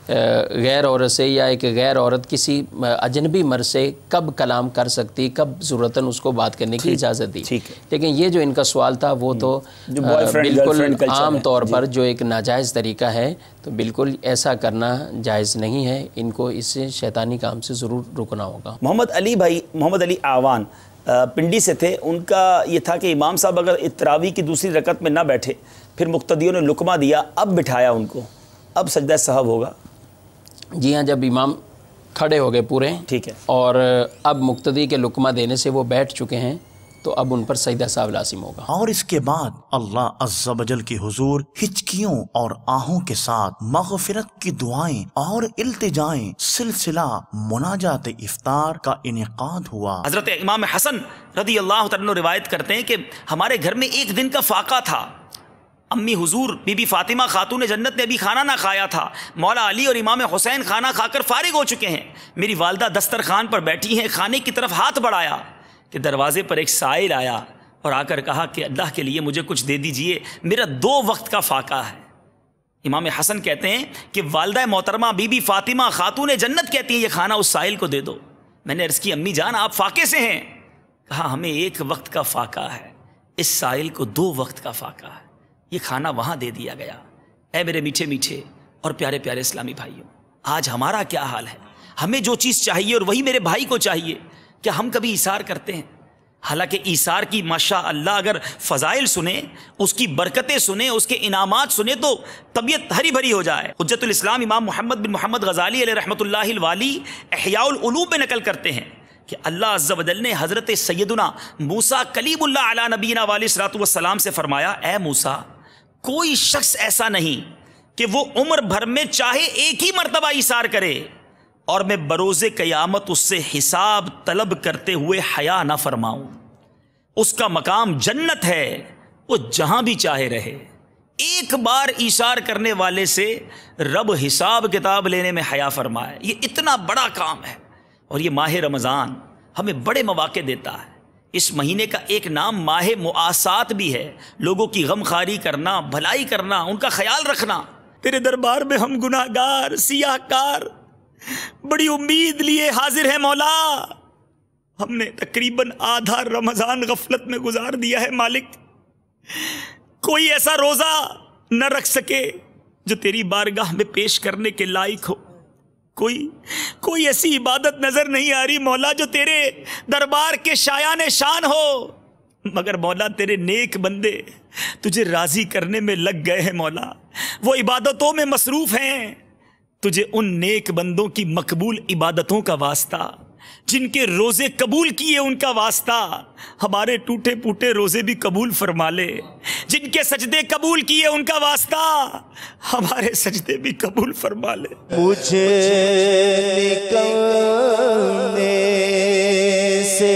غیر عورت سے یا ایک غیر عورت کسی اجنبی مرد سے کب کلام کر سکتی، کب ضرورتاً اس کو بات کرنے کی اجازت دی۔ لیکن یہ جو ان کا سوال تھا وہ تو بالکل عام طور پر جو ایک ناجائز طریقہ ہے، تو بالکل ایسا کرنا جائز نہیں ہے، ان کو اس شیطانی کام سے ضرور رکنا ہوگا۔ محمد علی آوان پنڈی سے تھے، ان کا یہ تھا کہ امام صاحب اگر تراویح کی دوسری رکعت میں نہ بیٹھے، پھر مقتدیوں نے لقمہ دیا، اب بٹھایا ان کو، اب سجدہ سہو ہوگا؟ جی ہاں، جب امام کھڑے ہو گئے پورے، ٹھیک ہے، اور اب مقتدی کے لقمہ دینے سے وہ بیٹھ چکے ہیں، تو اب ان پر سجدہ سہو لازم ہوگا۔ اور اس کے بعد اللہ عز و جل کی حضور ہچکیوں اور آہوں کے ساتھ مغفرت کی دعائیں اور التجائیں، سلسلہ مناجات افطار کا انعقاد ہوا۔ حضرت امام حسن رضی اللہ تعالیٰ عنہ روایت کرتے ہیں کہ ہمارے گھر میں ایک دن کا فاقہ تھا، امی حضور بی بی فاطمہ خاتون جنت نے ابھی کھانا نہ کھایا تھا، مولا علی اور امام حسین کھانا کھا کر فارغ ہو چکے ہیں، میری والدہ دسترخوان پر بیٹھی ہیں، کھانے کی طرف ہاتھ بڑھایا کہ دروازے پر ایک سائل آیا اور آ کر کہا کہ اللہ کے لیے مجھے کچھ دے دیجئے، میرا 2 وقت کا فاقہ ہے۔ امام حسن کہتے ہیں کہ والدہ محترمہ بی بی فاطمہ خاتون جنت کہتی ہیں یہ کھانا اس سائل کو دے دو۔ میں نے عرض کی امی جان آپ فاقے سے ہیں؟ کہا ہمیں 1 وقت کا فاقہ ہے، اس سائل کو 2 وقت کا فاقہ ہے، یہ کھانا وہاں دے دیا گیا۔ اے میرے میٹھے میٹھے اور پیارے پیارے اسلامی بھائیوں، آج ہمارا کیا حال ہے؟ ہمیں جو چیز چاہیے اور وہی میرے بھائی کو چاہیے، کیا ہم کبھی ایثار کرتے ہیں؟ حالانکہ ایثار کی ماشاء اللہ اگر فضائل سنیں، اس کی برکتیں سنیں، اس کے انعامات سنیں تو طبیعت ہری بھری ہو جائے۔ حجت الاسلام امام محمد بن محمد غزالی علیہ رحمۃ اللہ الوالی احیاء العلوم میں نقل کرتے ہیں کہ اللہ عز و جل نے حضرت سیدنا موسیٰ کلیم اللہ علی نبینا علیہ الصلوۃ والسلام سے فرمایا، اے موسیٰ کوئی شخص ایسا نہیں کہ وہ عمر بھر میں چاہے 1 ہی مرتبہ ایثار کرے اور میں بروز قیامت اس سے حساب طلب کرتے ہوئے حیا نہ فرماؤں۔ اس کا مقام جنت ہے، وہ جہاں بھی چاہے رہے۔ 1 بار ایثار کرنے والے سے رب حساب کتاب لینے میں حیا فرمائے، یہ اتنا بڑا کام ہے۔ اور یہ ماہ رمضان ہمیں بڑے مواقع دیتا ہے۔ اس مہینے کا ایک نام ماہ مؤاسات بھی ہے، لوگوں کی غمخواری کرنا، بھلائی کرنا، ان کا خیال رکھنا۔ تیرے دربار میں ہم گناہ گار، سیاہ کار، بڑی امید لیے حاضر ہیں مولا، ہم نے تقریباً آدھا رمضان غفلت میں گزار دیا ہے مالک، کوئی ایسا روزہ نہ رکھ سکے جو تیری بارگاہ میں پیش کرنے کے لائق ہو، کوئی ایسی عبادت نظر نہیں آ رہی مولا جو تیرے دربار کے شایان شان ہو، مگر مولا تیرے نیک بندے تجھے راضی کرنے میں لگ گئے ہیں مولا، وہ عبادتوں میں مصروف ہیں۔ تجھے ان نیک بندوں کی مقبول عبادتوں کا واسطہ، جن کے روزے قبول کیے ان کا واسطہ، ہمارے ٹوٹے پوٹے روزے بھی قبول فرما لے، جن کے سجدے قبول کیے ان کا واسطہ، ہمارے سجدے بھی قبول فرما لے۔ مجھے نکلنے سے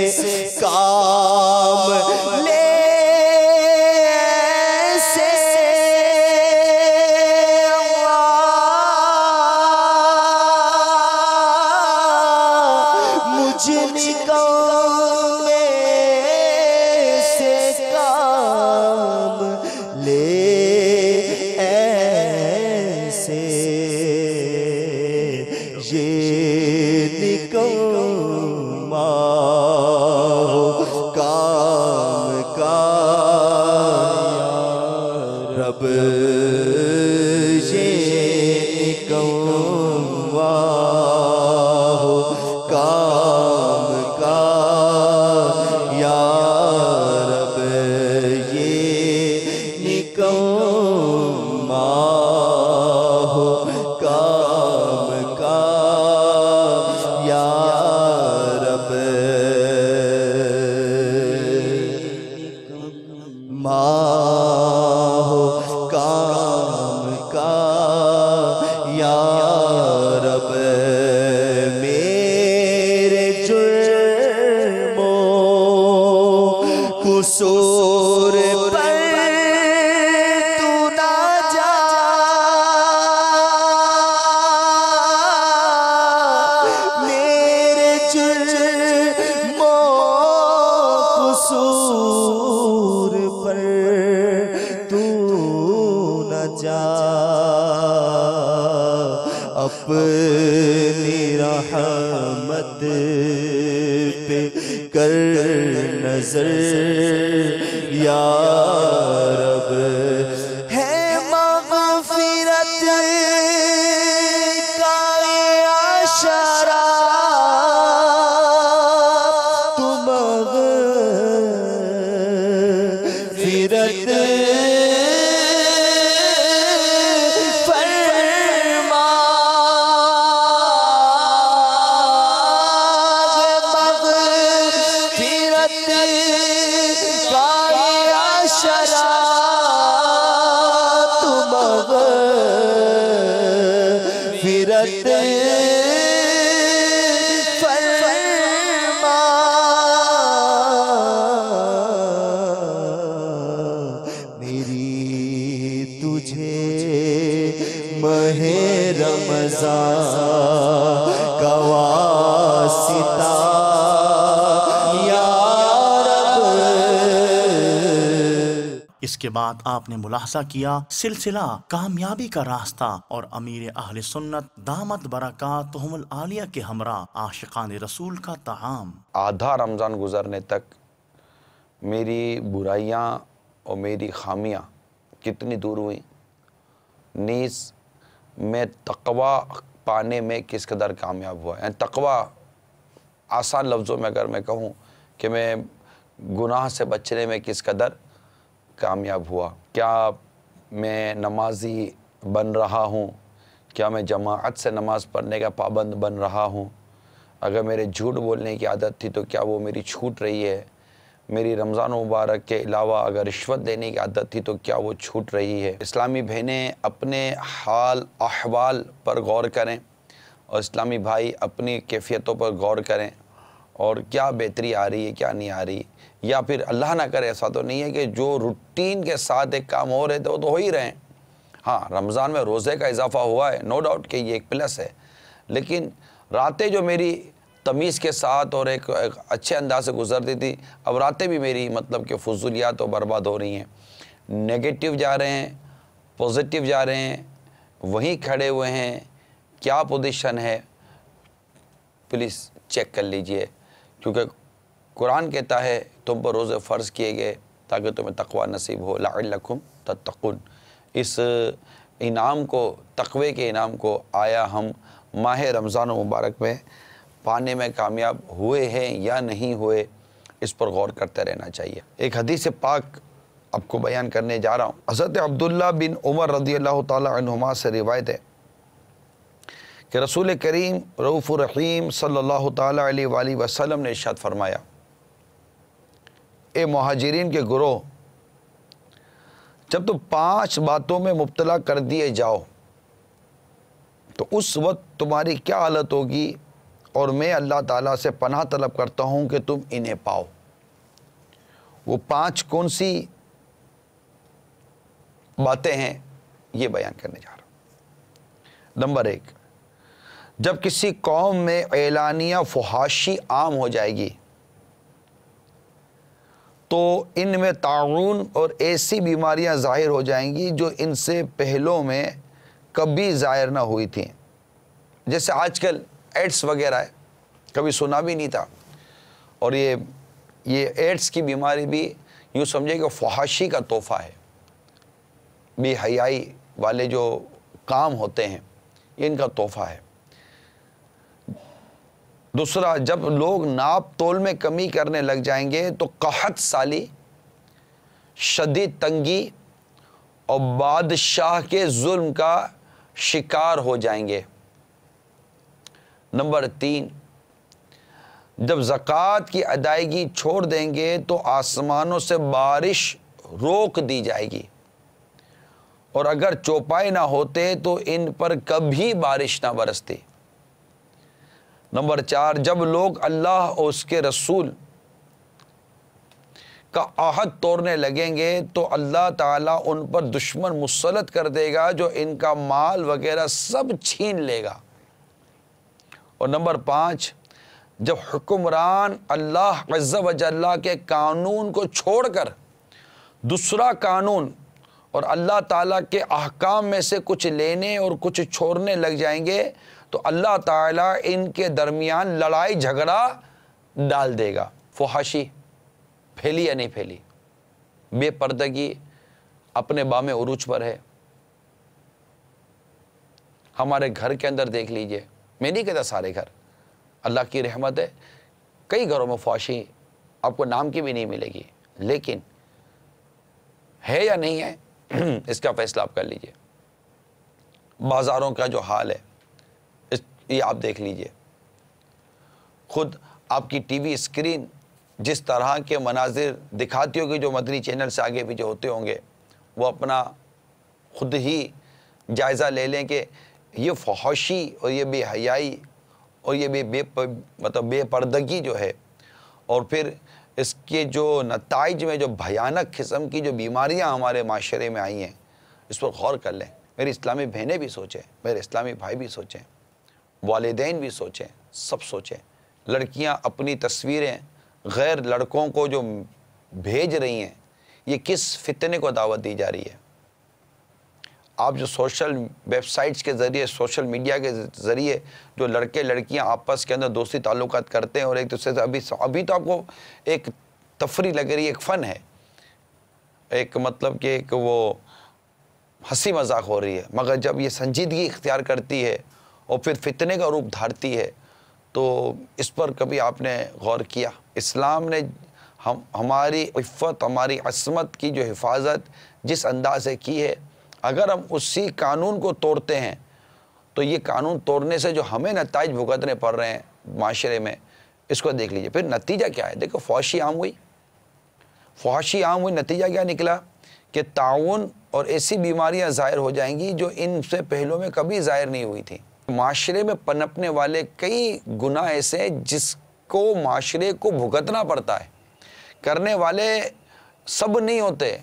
کام لے کا قصور پر تو نہ جا، میرے جرم و قصور پر تو نہ جا، اپنی رحمت پہ کر نظر یا رب، ہے مغفرت کا اشارہ تو مغفرت اس کے بعد آپ نے ملاحظہ کیا سلسلہ کامیابی کا راستہ اور امیر اہل سنت دامت برکاتہم العالیہ کے ہمراہ عاشقان رسول کا طعام۔ آدھا رمضان گزرنے تک میری برائیاں اور میری خامیاں کتنی دور ہوئیں، نیز میں تقوی پانے میں کس قدر کامیاب ہوا۔ یعنی تقوی آسان لفظوں میں اگر میں کہوں کہ میں گناہ سے بچنے میں کس قدر کامیاب ہوا، کیا میں نمازی بن رہا ہوں، کیا میں جماعت سے نماز پڑھنے کا پابند بن رہا ہوں، اگر میرے جھوٹ بولنے کی عادت تھی تو کیا وہ میری چھوٹ رہی ہے، میری رمضان مبارک کے علاوہ اگر رشوت دینے کی عادت تھی تو کیا وہ چھوٹ رہی ہے۔ اسلامی بہنیں اپنے حال احوال پر غور کریں اور اسلامی بھائی اپنی کیفیتوں پر غور کریں اور کیا بہتری آ رہی ہے کیا نہیں آ رہی، یا پھر اللہ نہ کرے ایسا تو نہیں ہے کہ جو روٹین کے ساتھ ایک کام ہو رہے تھے وہ تو ہو ہی رہے ہیں۔ ہاں رمضان میں روزے کا اضافہ ہوا ہے، نو ڈاؤٹ کہ یہ ایک پلس ہے، لیکن راتیں جو میری تمیز کے ساتھ اور ایک اچھے انداز سے گزرتی تھی، اب راتیں بھی میری مطلب کہ فضولیات اور برباد ہو رہی ہیں، نیگیٹو جا رہے ہیں پوزیٹیو جا رہے ہیں، وہیں کھڑے ہوئے ہیں، کیا پوزیشن ہے پلیز چیک کر لیجئے، کیونکہ قرآن کہتا ہے تم پر روزے فرض کیے گئے تاکہ تمہیں تقوی نصیب ہو، لعلکم تتقون۔ اس انعام کو، تقوی کے انعام کو آیا ہم ماہ رمضان مبارک میں پانے میں کامیاب ہوئے ہیں یا نہیں ہوئے، اس پر غور کرتے رہنا چاہیے۔ ایک حدیث پاک آپ کو بیان کرنے جا رہا ہوں۔ حضرت عبداللہ بن عمر رضی اللہ تعالی عنہما سے روایت ہے کہ رسول کریم رؤوف الرحیم صلی اللہ تعالی علیہ وآلہ وسلم نے ارشاد فرمایا، اے مہاجرین کے گروہ، جب تم 5 باتوں میں مبتلا کر دیے جاؤ تو اس وقت تمہاری کیا حالت ہوگی، اور میں اللہ تعالیٰ سے پناہ طلب کرتا ہوں کہ تم انہیں پاؤ۔ وہ 5 کون سی باتیں ہیں یہ بیان کرنے جا رہا ہوں۔ نمبر 1، جب کسی قوم میں اعلانیہ فحاشی عام ہو جائے گی تو ان میں طاعون اور ایسی بیماریاں ظاہر ہو جائیں گی جو ان سے پہلوں میں کبھی ظاہر نہ ہوئی تھیں، جیسے آج کل ایڈس وغیرہ ہے، کبھی سنا بھی نہیں تھا، اور یہ ایڈس کی بیماری بھی یوں سمجھے کہ فحاشی کا تحفہ ہے، بے حیائی والے جو کام ہوتے ہیں ان کا تحفہ ہے۔ دوسرا، جب لوگ ناپ تول میں کمی کرنے لگ جائیں گے تو قحط سالی، شدید تنگی اور بادشاہ کے ظلم کا شکار ہو جائیں گے۔ نمبر 3، جب زکوٰۃ کی ادائیگی چھوڑ دیں گے تو آسمانوں سے بارش روک دی جائے گی، اور اگر چوپائے نہ ہوتے تو ان پر کبھی بارش نہ برستی۔ نمبر 4، جب لوگ اللہ اور اس کے رسول کا عہد توڑنے لگیں گے تو اللہ تعالیٰ ان پر دشمن مسلط کر دے گا جو ان کا مال وغیرہ سب چھین لے گا۔ اور نمبر 5، جب حکمران اللہ عز و جل کے قانون کو چھوڑ کر دوسرا قانون اور اللہ تعالیٰ کے احکام میں سے کچھ لینے اور کچھ چھوڑنے لگ جائیں گے تو اللہ تعالیٰ ان کے درمیان لڑائی جھگڑا ڈال دے گا۔ فحاشی پھیلی یا نہیں پھیلی؟ بے پردگی اپنے بام عروج پر ہے۔ ہمارے گھر کے اندر دیکھ لیجئے، میں نہیں کہتا سارے گھر، اللہ کی رحمت ہے، کئی گھروں میں فحاشی آپ کو نام کی بھی نہیں ملے گی، لیکن ہے یا نہیں ہے اس کا فیصلہ آپ کر لیجئے۔ بازاروں کا جو حال ہے یہ آپ دیکھ لیجئے، خود آپ کی ٹی وی اسکرین جس طرح کے مناظر دکھاتی ہوگی، جو مدنی چینل سے آگے پیچھے ہوتے ہوں گے، وہ اپنا خود ہی جائزہ لے لیں کہ یہ فحاشی اور یہ بے حیائی اور یہ بے پردگی جو ہے، اور پھر اس کے جو نتائج میں جو بھیانک قسم کی جو بیماریاں ہمارے معاشرے میں آئی ہیں، اس پر غور کر لیں۔ میری اسلامی بہنیں بھی سوچیں، میرے اسلامی بھائی بھی سوچیں، والدین بھی سوچیں، سب سوچیں۔ لڑکیاں اپنی تصویریں غیر لڑکوں کو جو بھیج رہی ہیں، یہ کس فتنے کو دعوت دی جا رہی ہے؟ آپ جو سوشل ویب سائٹس کے ذریعے، سوشل میڈیا کے ذریعے جو لڑکے لڑکیاں آپس کے اندر دوستی تعلقات کرتے ہیں اور ایک دوسرے سے ابھی تو آپ کو ایک تفریح لگ رہی ہے، ایک فن ہے، ایک مطلب کہ ایک وہ ہنسی مذاق ہو رہی ہے، مگر جب یہ سنجیدگی اختیار کرتی ہے اور پھر فتنے کا روپ دھارتی ہے تو اس پر کبھی آپ نے غور کیا؟ اسلام نے ہماری عفت، ہماری عصمت کی جو حفاظت جس انداز سے کی ہے، اگر ہم اسی قانون کو توڑتے ہیں تو یہ قانون توڑنے سے جو ہمیں نتائج بھگتنے پڑ رہے ہیں معاشرے میں، اس کو دیکھ لیجئے۔ پھر نتیجہ کیا ہے؟ دیکھو، فحاشی عام ہوئی، نتیجہ کیا نکلا کہ طاعون اور ایسی بیماریاں ظاہر ہو جائیں گی جو ان سے پہلوں میں کبھی ظاہر نہیں ہوئی تھی۔ معاشرے میں پنپنے والے کئی گناہ ایسے ہیں جس کو معاشرے کو بھگتنا پڑتا ہے۔ کرنے والے سب نہیں ہوتے،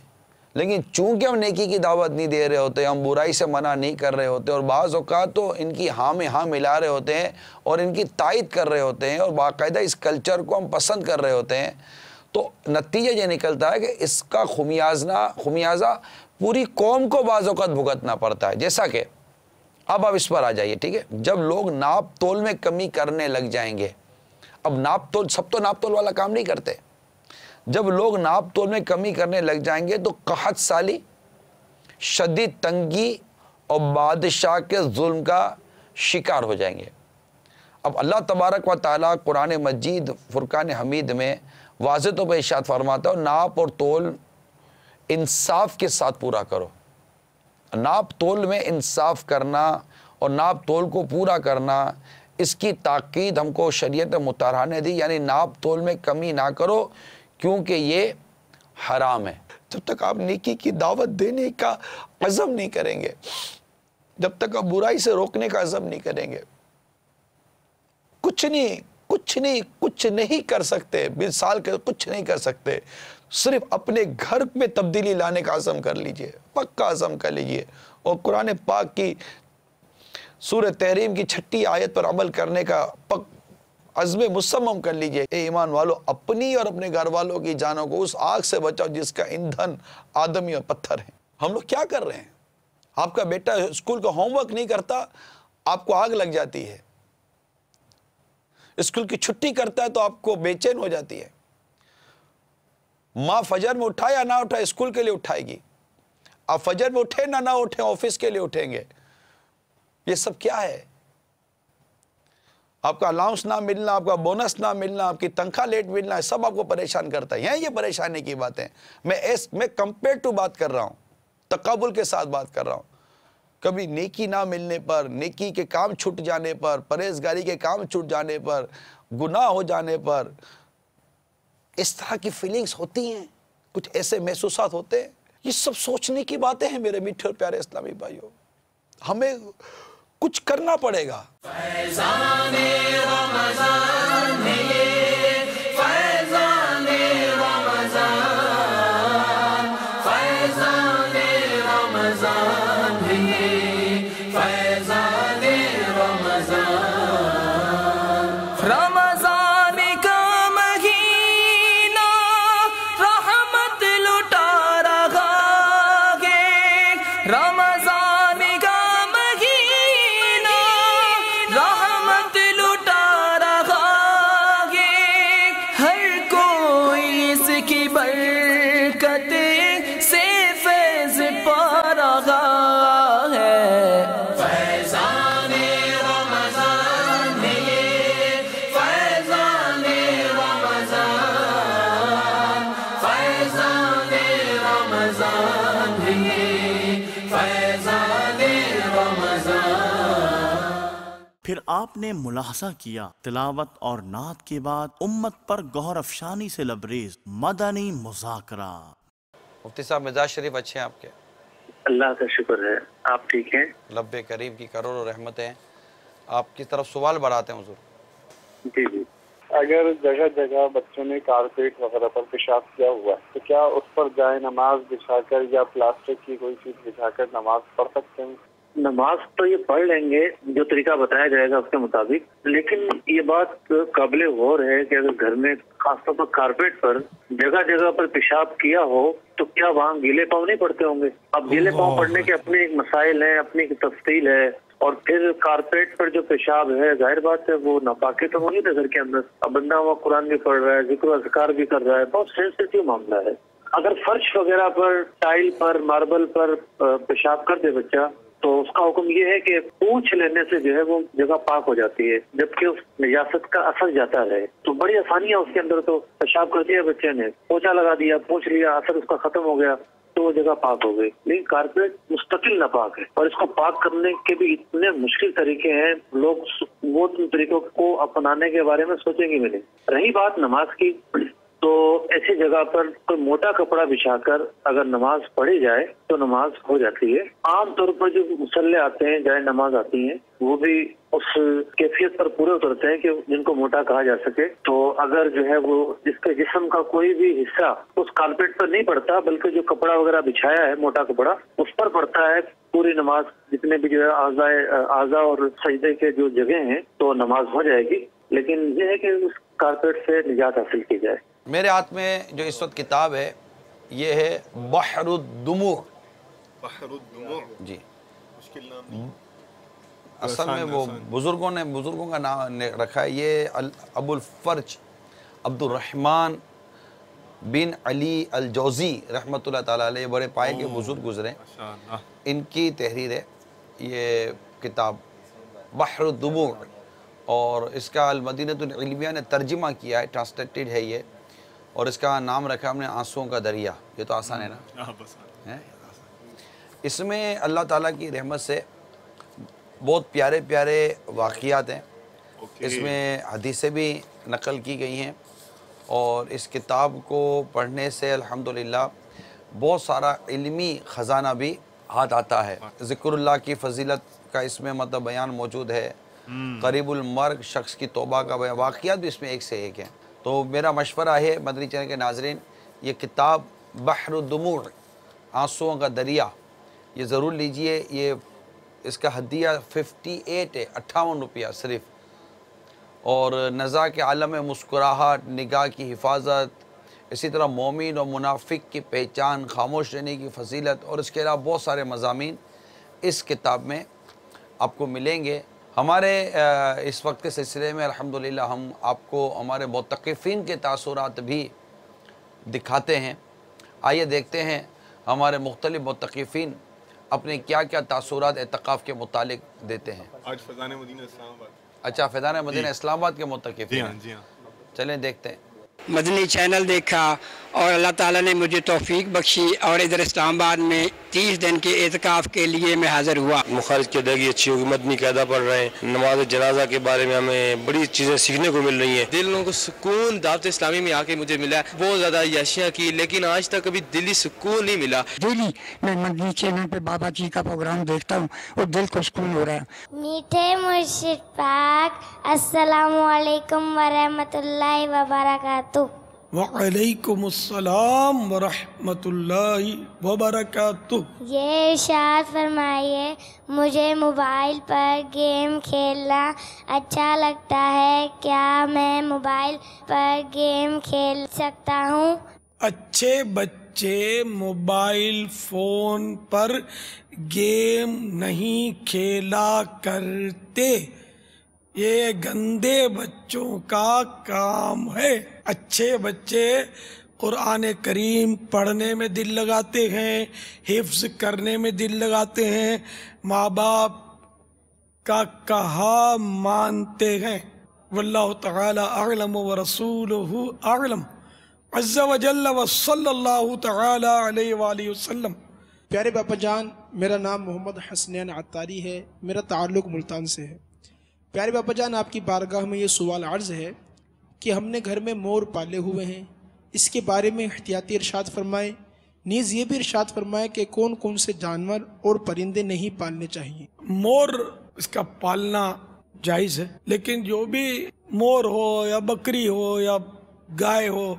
لیکن چونکہ ہم نیکی کی دعوت نہیں دے رہے ہوتے، ہم برائی سے منع نہیں کر رہے ہوتے، اور بعض اوقات تو ان کی ہاں میں ہاں ملا رہے ہوتے ہیں اور ان کی تائید کر رہے ہوتے ہیں اور باقاعدہ اس کلچر کو ہم پسند کر رہے ہوتے ہیں، تو نتیجہ یہ نکلتا ہے کہ اس کا خمیازہ پوری قوم کو بعض اوقات بھگتنا پڑتا ہے۔ جیسا کہ اب آپ اس پر آ جائیے، ٹھیک ہے؟ جب لوگ ناپ تول میں کمی کرنے لگ جائیں گے، اب ناپ تول، سب تو ناپ تول والا کام نہیں کرتے، جب لوگ ناپ تول میں کمی کرنے لگ جائیں گے تو قحط سالی، شدید تنگی اور بادشاہ کے ظلم کا شکار ہو جائیں گے۔ اب اللہ تبارک و تعالیٰ قرآن مجید فرقان حمید میں واضح طور پر ارشاد فرماتا ہے، ناپ اور تول انصاف کے ساتھ پورا کرو۔ ناپ تول میں انصاف کرنا اور ناپ تول کو پورا کرنا، اس کی تاکید ہم کو شریعت مطہرہ نے دی، یعنی ناپ تول میں کمی نہ کرو کیونکہ یہ حرام ہے۔ جب تک آپ نیکی کی دعوت دینے کا عزم نہیں کریں گے، جب تک آپ برائی سے روکنے کا عزم نہیں کریں گے، کچھ نہیں کر سکتے، 20 سال کے کچھ نہیں کر سکتے، صرف اپنے گھر میں تبدیلی لانے کا عزم کر لیجئے، پکا عزم کر لیجئے، اور قرآن پاک کی سورہ تحریم کی 6 آیت پر عمل کرنے کا عزم مصمم کر لیجئے۔ اے ایمان والو، اپنی اور اپنے گھر والوں کی جانوں کو اس آگ سے بچاؤ جس کا ایندھن آدمی اور پتھر ہے۔ ہم لوگ کیا کر رہے ہیں؟ آپ کا بیٹا اسکول کا ہوم ورک نہیں کرتا، آپ کو آگ لگ جاتی ہے۔ اسکول کی چھٹی کرتا ہے تو آپ کو بے چین ہو جاتی ہے۔ ماں فجر میں اٹھائے یا نہ اٹھائے، اسکول کے لیے اٹھائے گی۔ آپ فجر میں اٹھیں نہ اٹھیں، آفس کے لیے اٹھیں گے۔ یہ سب کیا ہے؟ آپ کا الاؤنس نہ ملنا، آپ کا بونس نہ ملنا، آپ کی تنخواہ لیٹ ملنا، سب آپ کو پریشان کرتا ہے۔ یہ پریشانی کی باتیں میں کمپیئر ٹو بات کر رہا ہوں، تقابل کے ساتھ بات کر رہا ہوں۔ کبھی نیکی نہ ملنے پر، نیکی کے کام چھوٹ جانے پر، پرہیزگاری کے کام چھوٹ جانے پر، گناہ ہو جانے پر اس طرح کی فیلنگز ہوتی ہیں، کچھ ایسے محسوسات ہوتے ہیں۔ یہ سب سوچنے کی باتیں ہیں میرے میٹھے اور پیارے اسلامی بھائیوں، ہمیں کچھ کرنا پڑے گا۔ فیضان رمضان ہے یہ، فیضان رمضان پھر آپ نے ملاحظہ کیا تلاوت اور نعت کے بعد امت پر گوہر افشانی سے لبریز مدنی مذاکرہ۔ مفتی صاحب مزاج شریف اچھے ہیں آپ کے؟ اللہ کا شکر ہے، آپ ٹھیک ہیں؟ رب کریم کی کروڑوں رحمتیں ہیں۔ آپ کی طرف سوال بڑھاتے ہیں حضور۔ جی جی، اگر جگہ جگہ بچوں نے کارپیٹ وغیرہ پر پیشاب کیا ہوا ہے تو کیا اس پر جائے نماز بچھا کر یا پلاسٹک کی کوئی چیز بچھا کر نماز پڑھ سکتے ہیں؟ نماز تو یہ پڑھ لیں گے جو طریقہ بتایا جائے گا اس کے مطابق، لیکن یہ بات قابل غور ہے کہ اگر گھر میں خاص طور پر کارپیٹ پر جگہ جگہ پر پیشاب کیا ہو تو کیا وہاں گیلے پاؤں نہیں پڑتے ہوں گے؟ اب گیلے پاؤں پڑنے کے اپنے ایک مسائل ہیں، اپنی ایک تفصیل ہے، اور پھر کارپیٹ پر جو پیشاب ہے ظاہر بات ہے وہ ناپاکی تو ہوگی نا گھر کے اندر۔ اب بندہ وہاں قرآن بھی پڑھ رہا ہے، ذکر و اذکار بھی کر رہا ہے، بہت سینسٹیو معاملہ ہے۔ اگر فرش وغیرہ پر، ٹائل پر، ماربل پر پیشاب کر دے بچہ تو اس کا حکم یہ ہے کہ پوچھ لینے سے جو ہے وہ جگہ پاک ہو جاتی ہے، جبکہ اس نجاست کا اثر جاتا ہے۔ تو بڑی آسانی ہے اس کے اندر، تو پیشاب کر دیا بچے نے، پوچھا لگا دیا، پوچھ لیا، اثر اس کا ختم ہو گیا تو وہ جگہ پاک ہو گئی۔ لیکن کارپیٹ مستقل ناپاک ہے، اور اس کو پاک کرنے کے بھی اتنے مشکل طریقے ہیں، لوگ وہ طریقوں کو اپنانے کے بارے میں سوچیں گے بھی نہیں۔ رہی بات نماز کی، تو ایسی جگہ پر کوئی موٹا کپڑا بچھا کر اگر نماز پڑھی جائے تو نماز ہو جاتی ہے۔ عام طور پر جو مصلے آتے ہیں، جائے نماز آتی ہیں، وہ بھی اس کیفیت پر پورے اترتے ہیں کہ جن کو موٹا کہا جا سکے۔ تو اگر جو ہے وہ جس کے جسم کا کوئی بھی حصہ اس کارپیٹ پر نہیں پڑتا بلکہ جو کپڑا وغیرہ بچھایا ہے موٹا کپڑا اس پر پڑتا ہے، پوری نماز جتنے بھی جو ہے اعضاء اور سجدے کے جو جگہ ہیں تو نماز ہو جائے گی، لیکن یہ ہے کہ اس کارپیٹ سے نجات حاصل کی جائے۔ میرے ہاتھ میں جو اس وقت کتاب ہے یہ ہے بحر الدموع۔ بحر الدموع جی، مشکل نام نہیں، اصل میں وہ بزرگوں کا نام رکھا ہے۔ یہ ابو الفرج عبد الرحمن بن علی الجوزی رحمۃ اللہ تعالیٰ علیہ، بڑے پائے کے بزرگ گزرے، ان کی تحریر ہے یہ کتاب بحر الدموع، اور اس کا المدینۃ العلمیہ نے ترجمہ کیا ہے، ٹرانسلیٹڈ ہے یہ، اور اس کا نام رکھا ہم نے آنسوؤں کا دریا۔ یہ تو آسان ہے نا؟ اس میں اللہ تعالیٰ کی رحمت سے بہت پیارے پیارے واقعات ہیں، اس میں حدیثیں بھی نقل کی گئی ہیں، اور اس کتاب کو پڑھنے سے الحمدللہ بہت سارا علمی خزانہ بھی ہاتھ آتا ہے۔ ذکر اللہ کی فضیلت کا اس میں مطلب بیان موجود ہے، قریب المرگ شخص کی توبہ کا بیان، واقعات بھی اس میں ایک سے ایک ہیں۔ تو میرا مشورہ ہے مدنی چینل کے ناظرین، یہ کتاب بحر الدموع آنسوؤں کا دریا یہ ضرور لیجئے۔ یہ اس کا ہدیہ 58 ہے، 58 روپیہ صرف، اور نزا کے عالم میں مسکراہٹ، نگاہ کی حفاظت، اسی طرح مومن اور منافق کی پہچان، خاموش رہنے کی فضیلت، اور اس کے علاوہ بہت سارے مضامین اس کتاب میں آپ کو ملیں گے۔ ہمارے اس وقت کے سلسلے میں الحمدللہ ہم آپ کو ہمارے معتکفین کے تاثرات بھی دکھاتے ہیں۔ آئیے دیکھتے ہیں ہمارے مختلف معتکفین اپنے کیا کیا تاثرات اعتکاف کے متعلق دیتے ہیں۔ آج فیضان مدینہ اسلام آباد۔ اچھا، فیضان مدینہ اسلام آباد کے معتکفین؟ جی ہاں جی ہاں، چلیں دیکھتے ہیں۔ مدنی چینل دیکھا اور اللہ تعالیٰ نے مجھے توفیق بخشی، اور ادھر اسلام آباد میں 30 دن کے اعتکاف کے لیے میں حاضر ہوا۔ مخارج کی ادائیگی اچھی ہوگی، مدنی قاعدہ پڑھ رہے ہیں، نماز جنازہ کے بارے میں ہمیں بڑی چیزیں سیکھنے کو مل رہی ہیں۔ دلوں کو سکون دعوت اسلامی میں آ کے مجھے ملا، بہت زیادہ عیاشیاں کی لیکن آج تک کبھی دلی سکون نہیں ملا۔ ڈیلی میں مدنی چینل پہ بابا جی کا پروگرام دیکھتا ہوں اور دل کو سکون ہو رہا ہے۔ میٹھے مرشد پاک، السلام علیکم ورحمۃ اللہ وبرکاتہ۔ وعلیکم السلام ورحمۃ اللہ وبرکاتہ۔ یہ ارشاد فرمائیے، مجھے موبائل پر گیم کھیلنا اچھا لگتا ہے، کیا میں موبائل پر گیم کھیل سکتا ہوں؟ اچھے بچے موبائل فون پر گیم نہیں کھیلا کرتے، یہ گندے بچوں کا کام ہے۔ اچھے بچے قرآن کریم پڑھنے میں دل لگاتے ہیں، حفظ کرنے میں دل لگاتے ہیں، ماں باپ کا کہا مانتے ہیں۔ واللہ تعالی اعلم ورسولہ اعلم، عز وجل وصلی اللہ تعالی علیہ وآلہ وسلم۔ پیارے باپا جان، میرا نام محمد حسنین عطاری ہے، میرا تعلق ملتان سے ہے۔ پیارے باپا جان، آپ کی بارگاہ میں یہ سوال عرض ہے کہ ہم نے گھر میں مور پالے ہوئے ہیں، اس کے بارے میں احتیاطی ارشاد فرمائے، نیز یہ بھی ارشاد فرمائے کہ کون کون سے جانور اور پرندے نہیں پالنے چاہیے۔ مور اس کا پالنا جائز ہے، لیکن جو بھی مور ہو یا بکری ہو یا گائے ہو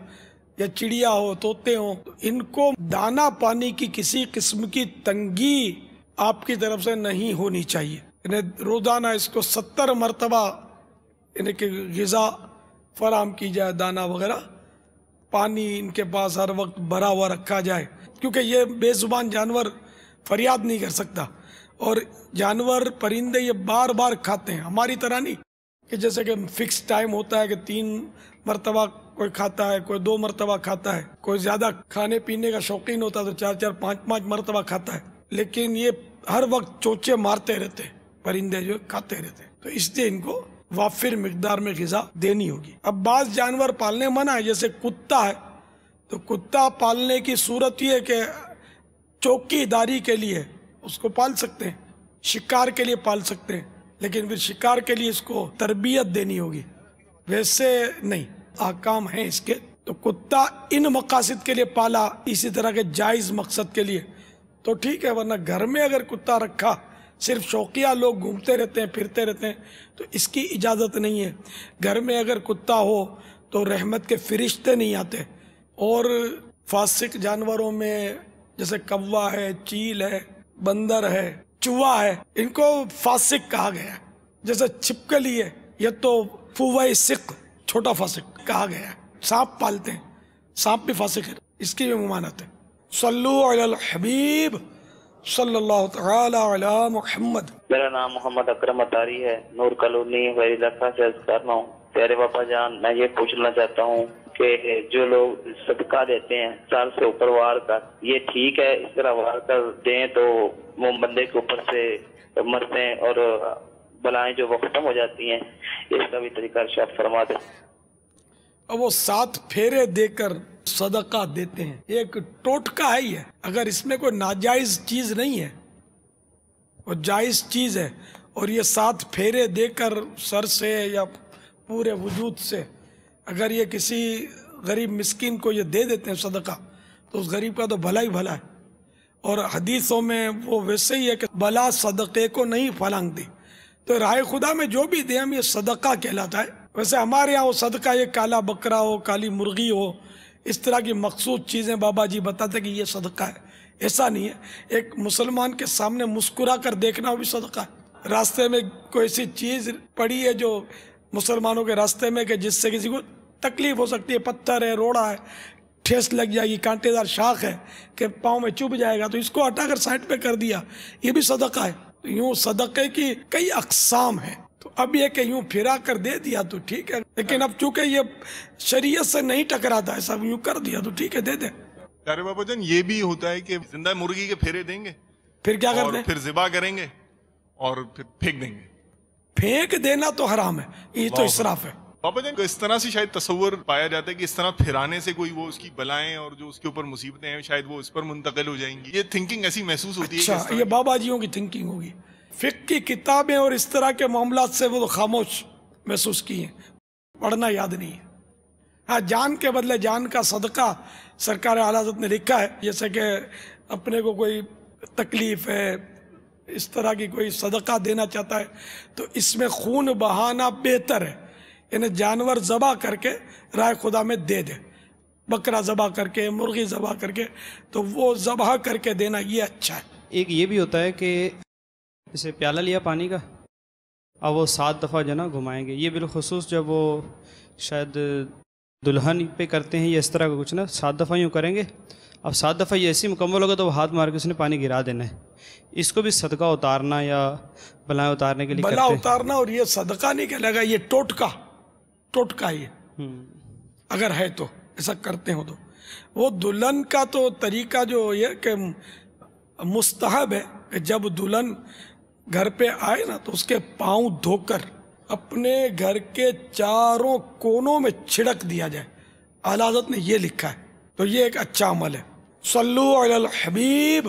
یا چڑیا ہو، طوطے ہوں، ان کو دانا پانی کی کسی قسم کی تنگی آپ کی طرف سے نہیں ہونی چاہیے۔ انہیں روزانہ اس کو 70 مرتبہ انہیں کی غذا فراہم کی جائے، دانا وغیرہ، پانی ان کے پاس ہر وقت بھرا ہوا رکھا جائے، کیونکہ یہ بے زبان جانور فریاد نہیں کر سکتا، اور جانور پرندے یہ بار بار کھاتے ہیں، ہماری طرح نہیں کہ جیسے کہ فکس ٹائم ہوتا ہے کہ 3 مرتبہ کوئی کھاتا ہے، کوئی 2 مرتبہ کھاتا ہے، کوئی زیادہ کھانے پینے کا شوقین ہوتا ہے تو 4 5 مرتبہ کھاتا ہے، لیکن یہ ہر وقت چوچے مارتے رہتے ہیں، پرندے جو کھاتے رہتے ہیں، تو اس لیے ان کو وافر مقدار میں غذا دینی ہوگی۔ اب بعض جانور پالنے منع ہے، جیسے کتا ہے، تو کتا پالنے کی صورت یہ ہے کہ چوکی داری کے لیے اس کو پال سکتے ہیں، شکار کے لیے پال سکتے ہیں، لیکن پھر شکار کے لیے اس کو تربیت دینی ہوگی، ویسے نہیں، احکام ہیں اس کے۔ تو کتا ان مقاصد کے لیے پالا، اسی طرح کے جائز مقصد کے لیے تو ٹھیک ہے، ورنہ گھر میں اگر کتا رکھا، صرف شوقیہ لوگ گھومتے رہتے ہیں، پھرتے رہتے ہیں، تو اس کی اجازت نہیں ہے۔ گھر میں اگر کتا ہو تو رحمت کے فرشتے نہیں آتے، اور فاسق جانوروں میں جیسے کوا ہے، چیل ہے، بندر ہے، چوہا ہے، ان کو فاسق کہا گیا ہے۔ جیسے چھپکلی ہے، یہ تو فوائے سق، چھوٹا فاسق کہا گیا ہے۔ سانپ پالتے ہیں، سانپ بھی فاسق ہے، اس کی بھی ممانعت ہے۔ صلو علی الحبیب صلی اللہ تعالی علی محمد۔ میرا نام محمد اکرم اطاری ہے، نور کالونی وحید علاقہ سے عرض کر رہا ہوں۔ پیارے باپا جان، میں یہ پوچھنا چاہتا ہوں کہ جو لوگ صدقہ دیتے ہیں سال سے اوپر وار کا، یہ ٹھیک ہے؟ اس طرح وار کر دیں تو وہ بندے کے اوپر سے مرتے ہیں اور بلائیں جو وہ ختم ہو جاتی ہیں، اس کا بھی طریقہ ارشاد فرما دیں۔ اب وہ 7 پھیرے دے کر صدقہ دیتے ہیں، ایک ٹوٹکا ہے یہ، اگر اس میں کوئی ناجائز چیز نہیں ہے، وہ جائز چیز ہے، اور یہ 7 پھیرے دے کر سر سے یا پورے وجود سے اگر یہ کسی غریب مسکین کو یہ دے دیتے ہیں صدقہ، تو اس غریب کا تو بھلا ہی بھلا ہے، اور حدیثوں میں وہ ویسے ہی ہے کہ بلا صدقے کو نہیں پھلانگ دی، تو راہ خدا میں جو بھی دیں ہم یہ صدقہ کہلاتا ہے۔ ویسے ہمارے یہاں وہ صدقہ یہ کالا بکرا ہو، کالی مرغی ہو، اس طرح کی مخصوص چیزیں بابا جی بتاتے کہ یہ صدقہ ہے، ایسا نہیں ہے۔ ایک مسلمان کے سامنے مسکرا کر دیکھنا وہ بھی صدقہ ہے۔ راستے میں کوئی ایسی چیز پڑی ہے جو مسلمانوں کے راستے میں کہ جس سے کسی کو تکلیف ہو سکتی ہے، پتھر ہے، روڑا ہے، ٹھیس لگ جائے گی، کانٹے دار شاخ ہے کہ پاؤں میں چبھ جائے گا، تو اس کو ہٹا کر سائڈ پہ کر دیا، یہ بھی صدقہ ہے۔ تو یوں صدقے کی کئی اقسام ہیں، تو اب یہ کہ یوں پھرا کر دے دیا تو ٹھیک ہے، لیکن اب چونکہ یہ شریعت سے نہیں ٹکراتا ہے، سب یوں کر دیا تو ٹھیک ہے، دے دیں۔ پیارے بابا جان، یہ بھی ہوتا ہے کہ زندہ مرغی کے پھیرے دیں گے، پھر کیا کرتے ہیں؟ پھر ذبح کریں گے اور پھر پھینک دیں گے۔ پھینک دینا تو حرام ہے، یہ تو اسراف ہے۔ بابا جان، اس طرح سے شاید تصور پایا جاتا ہے کہ اس طرح پھرانے سے کوئی وہ اس کی بلائیں اور جو اس کے اوپر مصیبتیں ہیں شاید وہ اس پر منتقل ہو جائیں گی، یہ تھنکنگ ایسی محسوس ہوتی ہے۔ اچھا، یہ بابا جیوں کی تھنکنگ ہوگی۔ فقہ کی کتابیں اور اس طرح کے معاملات سے وہ خاموش محسوس کی ہیں، پڑھنا یاد نہیں ہے۔ ہاں، جان کے بدلے جان کا صدقہ سرکار اعلیٰ حضرت نے لکھا ہے، جیسے کہ اپنے کو کوئی تکلیف ہے، اس طرح کی کوئی صدقہ دینا چاہتا ہے تو اس میں خون بہانا بہتر ہے، یعنی جانور ذبح کر کے راہ خدا میں دے دے، بکرا ذبح کر کے، مرغی ذبح کر کے، تو وہ ذبح کر کے دینا یہ اچھا ہے۔ ایک یہ بھی ہوتا ہے کہ جیسے پیالہ لیا پانی کا، اب وہ 7 دفعہ جو نا گھمائیں گے، یہ بالخصوص جب وہ شاید دلہن پہ کرتے ہیں یا اس طرح کا کچھ نا، 7 دفعہ یوں کریں گے، اب 7 دفعہ یہ ایسی مکمل ہوگا تو وہ ہاتھ مار کے اس نے پانی گرا دینا ہے۔ اس کو بھی صدقہ اتارنا یا بلائیں اتارنے کے لیے بلا اتارنا، اور یہ صدقہ نہیں کہلے گا، یہ ٹوٹکا یہ اگر ہے تو ایسا کرتے ہو تو۔ وہ دلہن کا تو طریقہ جو یہ کہ مستحب ہے کہ جب دلہن گھر پہ آئے نا تو اس کے پاؤں دھو کر اپنے گھر کے چاروں کونوں میں چھڑک دیا جائے، اعلیٰ حضرت نے یہ لکھا ہے، تو یہ ایک اچھا عمل ہے۔ صلو علی الحبیب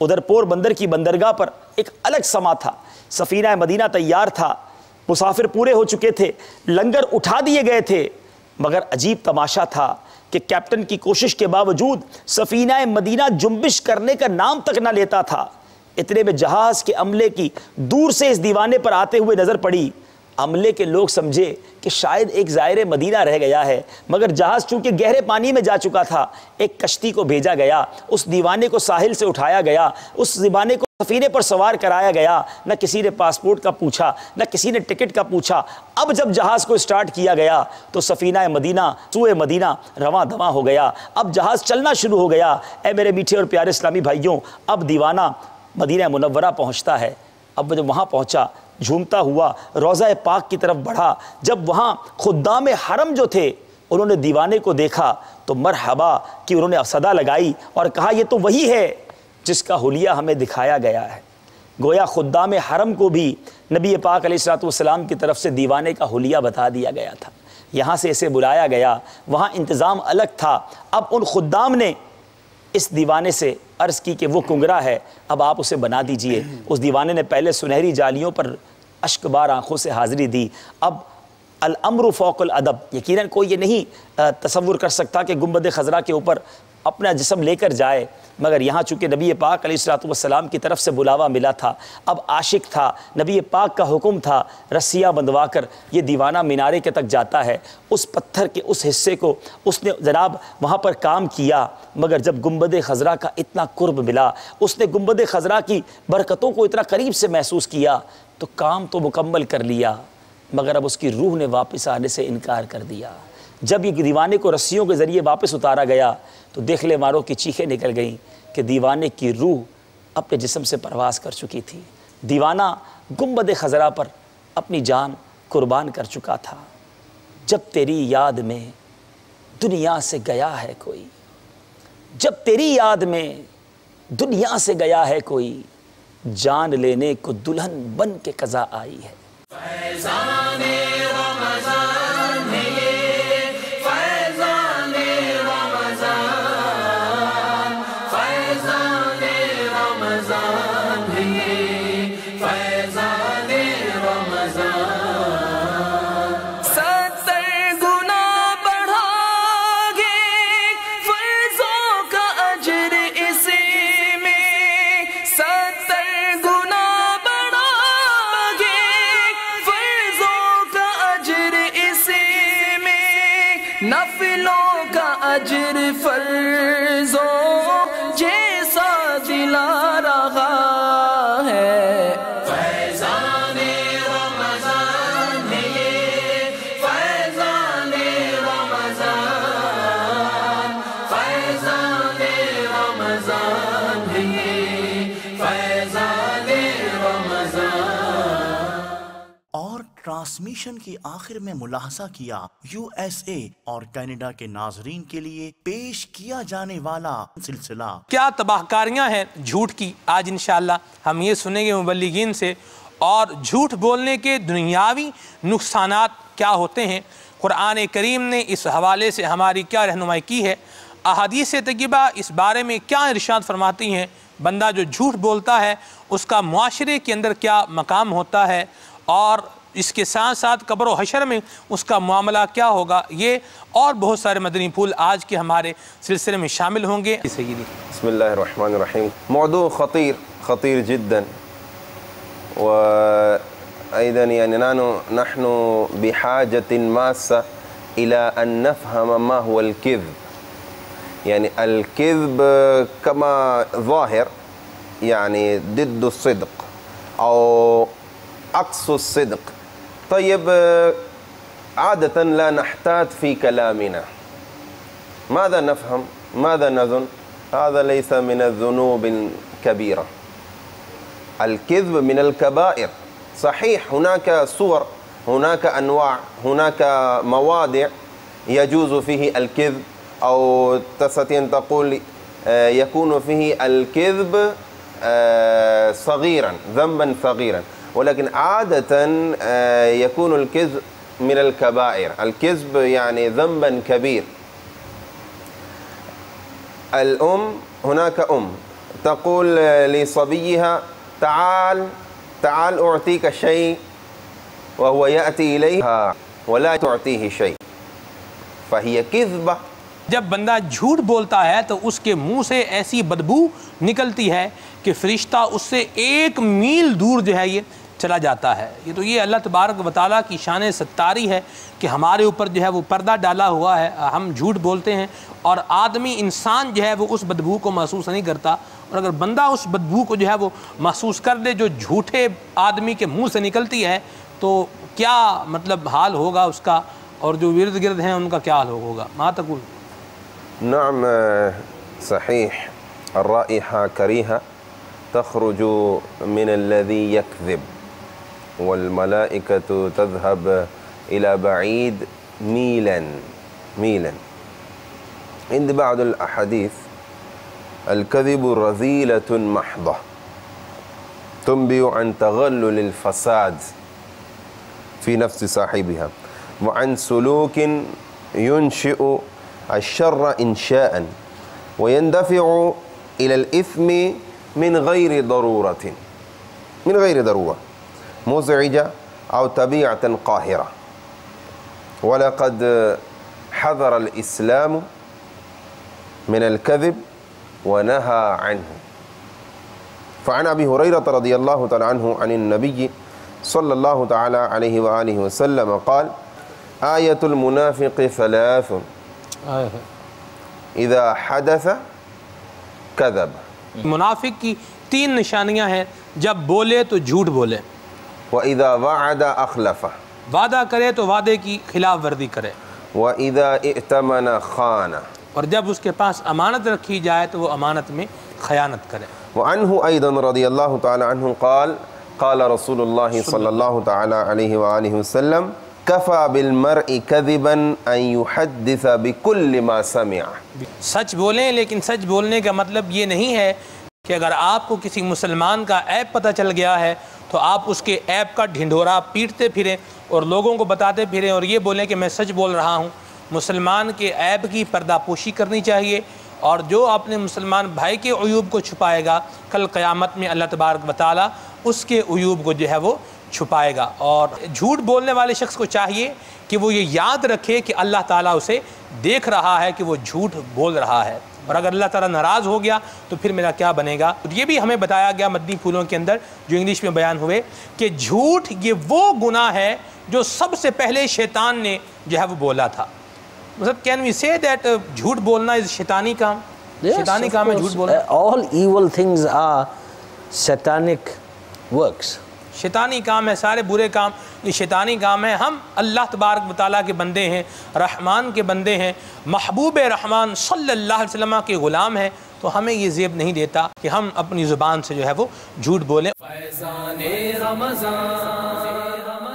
ادھر پور بندر کی بندرگاہ پر ایک الگ سما تھا، سفینہ مدینہ تیار تھا، مسافر پورے ہو چکے تھے، لنگر اٹھا دیے گئے تھے، مگر عجیب تماشا تھا کہ کیپٹن کی کوشش کے باوجود سفینہ مدینہ جنبش کرنے کا نام تک نہ لیتا تھا۔ اتنے میں جہاز کے عملے کی دور سے اس دیوانے پر آتے ہوئے نظر پڑی۔ عملے کے لوگ سمجھے کہ شاید ایک زائر مدینہ رہ گیا ہے، مگر جہاز چونکہ گہرے پانی میں جا چکا تھا، ایک کشتی کو بھیجا گیا، اس دیوانے کو ساحل سے اٹھایا گیا، اس دیوانے کو سفینے پر سوار کرایا گیا، نہ کسی نے پاسپورٹ کا پوچھا، نہ کسی نے ٹکٹ کا پوچھا۔ اب جب جہاز کو سٹارٹ کیا گیا تو سفینہ مدینہ سوئے مدینہ رواں دواں ہو گیا، اب جہاز چلنا شروع ہو گیا۔ اے میرے میٹھے اور پیارے اسلامی بھائیوں، اب دیوانہ مدینہ منورہ پہنچتا ہے۔ اب جب وہاں پہنچا، جھومتا ہوا روضہ پاک کی طرف بڑھا۔ جب وہاں خدام حرم جو تھے انہوں نے دیوانے کو دیکھا تو مرحبا کہ انہوں نے صدا لگائی اور کہا یہ تو وہی ہے جس کا حلیہ ہمیں دکھایا گیا ہے۔ گویا خدام حرم کو بھی نبی پاک علیہ الصلوۃ والسلام کی طرف سے دیوانے کا حلیہ بتا دیا گیا تھا، یہاں سے اسے بلایا گیا، وہاں انتظام الگ تھا۔ اب ان خدام نے اس دیوانے سے عرض کی کہ وہ کنگرا ہے، اب آپ اسے بنا دیجئے۔ اس دیوانے نے پہلے سنہری جالیوں پر اشک بار آنکھوں سے حاضری دی۔ اب الامر فوق الادب، یقیناً کوئی یہ نہیں تصور کر سکتا کہ گنبد خضرا کے اوپر اپنا جسم لے کر جائے، مگر یہاں چونکہ نبی پاک علیہ الصلوۃ والسلام کی طرف سے بلاوا ملا تھا، اب عاشق تھا، نبی پاک کا حکم تھا، رسیاں بندھوا کر یہ دیوانہ مینارے کے تک جاتا ہے۔ اس پتھر کے اس حصے کو اس نے جناب وہاں پر کام کیا، مگر جب گنبد خضرا کا اتنا قرب ملا، اس نے گنبد خضرا کی برکتوں کو اتنا قریب سے محسوس کیا تو کام تو مکمل کر لیا، مگر اب اس کی روح نے واپس آنے سے انکار کر دیا۔ جب یہ دیوانے کو رسیوں کے ذریعے واپس اتارا گیا تو دیکھلے ماروں کی چیخیں نکل گئیں کہ دیوانے کی روح اپنے جسم سے پرواز کر چکی تھی۔ دیوانہ گنبد خضرا پر اپنی جان قربان کر چکا تھا۔ جب تیری یاد میں دنیا سے گیا ہے کوئی، جب تیری یاد میں دنیا سے گیا ہے کوئی، جان لینے کو دلہن بن کے قضا آئی ہے۔ فیضان رمضان ہے یہ، فیضان رمضان، فیضان رمضان ہے یہ، فیضان رمضان۔ 70 گنا بڑھا گے فیضوں کا اجر اسی میں، 70 گنا نفلوں کا اجر فرضوں جیسا دلا رہا ہے۔ فیضان رمضان ہے یہ، فیضان رمضان، فیضان رمضان ہے یہ، فیضان رمضان۔ اور ٹرانسمیشن کی آخر میں ملاحظہ کیا یو ایس اے اور کینیڈا کے ناظرین کے لیے پیش کیا جانے والا سلسلہ کیا تباہ کاریاں ہیں جھوٹ کی، آج انشاءاللہ ہم یہ سنیں گے مبلغین سے، اور جھوٹ بولنے کے دنیاوی نقصانات کیا ہوتے ہیں، قرآن کریم نے اس حوالے سے ہماری کیا رہنمائی کی ہے، احادیث طیبہ اس بارے میں کیا ارشاد فرماتی ہیں، بندہ جو جھوٹ بولتا ہے اس کا معاشرے کے اندر کیا مقام ہوتا ہے، اور اس کے ساتھ ساتھ قبر و حشر میں اس کا معاملہ کیا ہوگا، یہ اور بہت سارے مدنی پھول آج کے ہمارے سلسلے میں شامل ہوں گے۔ بسم اللہ الرحمن الرحیم۔ موضوع خطير جدا، وأيضا يعني نحن بحاجة ماسة إلى أن نفهم ما هو الكذب. يعني الكذب كما ظاهر يعني ضد الصدق أو عكس الصدق. طيب عادة لا نحتاط في كلامنا، ماذا نفهم؟ ماذا نظن؟ هذا ليس من الذنوب الكبيرة. الكذب من الكبائر. صحيح هناك صور، هناك أنواع، هناك مواضع يجوز فيه الكذب، أو تستطيع أن تقول يكون فيه الكذب صغيرا، ذنبا صغيرا، ولكن عادة يكون الكذب من الكبائر. الكذب يعني ذنبا كبير. الأم، هناك أم تقول لصبيها تعال تعال أعطيك شيء وهو يأتي إليها ولا تعطيه شيء فهي كذبة. جب بندہ جھوٹ بولتا ہے تو اس کے منہ سے ایسی بدبو نکلتی ہے کہ فرشتہ اس سے 1 میل دور جو ہے یہ چلا جاتا ہے. یہ تو یہ اللہ تبارک و تعالیٰ کی شان ستاری ہے کہ ہمارے اوپر جو ہے وہ پردہ ڈالا ہوا ہے. ہم جھوٹ بولتے ہیں اور آدمی انسان جو ہے وہ اس بدبو کو محسوس نہیں کرتا، اور اگر بندہ اس بدبو کو جو ہے وہ محسوس کر دے جو جھوٹے آدمی کے منہ سے نکلتی ہے تو کیا مطلب حال ہوگا اس کا، اور جو ورد گرد ہیں ان کا کیا حال ہوگا. ما تقول؟ نعم صحيح، الرائحة كريهة تخرج من الذي يكذب والملائكة تذهب إلى بعيد ميلا. عند بعض الأحاديث الكذب رذيلة محضة تنبئ عن تغلل الفساد في نفس صاحبها وعن سلوك ينشئ الشر إنشاء ويندفع إلى الإثم من غير ضرورة مزعجة أو طبيعة قاهرة. ولقد حذر الإسلام من الكذب ونهى عنه. فعن أبي هريرة رضي الله تعالى عنه عن النبي صلى الله تعالى عليه وآله وسلم قال آية المنافق 3 اذا حدث کذب. منافق کی 3 نشانیاں ہیں، جب بولے تو جھوٹ بولے، وَإِذَا وَعَدَ أَخْلَفَ وعدہ کرے تو وعدے کی خلاف ورزی کرے، وَإِذَا اِئْتَمَنَ خَانَ اور جب اس کے پاس امانت رکھی جائے تو وہ امانت میں خیانت کرے. وعنه أيضا رضي الله تعالى عنه قال قال رسول الله صلى الله تعالى عليه وآله وسلم كفى بالمرء كذبا أن يحدث بكل ما سمع. سچ بولیں، لیکن سچ بولنے کا مطلب یہ نہیں ہے کہ اگر آپ کو کسی مسلمان کا عیب پتہ چل گیا ہے تو آپ اس کے عیب کا ڈھنڈورا پیٹتے پھریں اور لوگوں کو بتاتے پھریں اور یہ بولیں کہ میں سچ بول رہا ہوں. مسلمان کے عیب کی پردہ پوشی کرنی چاہیے، اور جو اپنے مسلمان بھائی کے عیوب کو چھپائے گا کل قیامت میں اللہ تبارک و تعالیٰ اس کے عیوب کو جو ہے وہ چھپائے گا. اور جھوٹ بولنے والے شخص کو چاہیے کہ وہ یہ یاد رکھے کہ اللہ تعالیٰ اسے دیکھ رہا ہے کہ وہ جھوٹ بول رہا ہے، اور اگر اللہ تعالیٰ ناراض ہو گیا تو پھر میرا کیا بنے گا. یہ بھی ہمیں بتایا گیا مدنی پھولوں کے اندر جو انگلش میں بیان ہوئے کہ جھوٹ یہ وہ گناہ ہے جو سب سے پہلے شیطان نے جو ہے وہ بولا تھا. مطلب کین وی سے دیٹ جھوٹ بولنا از شیطانی کام؟ شیطانی کام ہے جھوٹ بولنا. all evil things are satanic works. شیطانی کام ہے، سارے برے کام یہ شیطانی کام ہے. ہم اللہ تبارک و تعالیٰ کے بندے ہیں، رحمان کے بندے ہیں، محبوب رحمان صلی اللہ علیہ وسلم کے غلام ہیں، تو ہمیں یہ زیب نہیں دیتا کہ ہم اپنی زبان سے جو ہے وہ جھوٹ بولیں. فیضان رمضان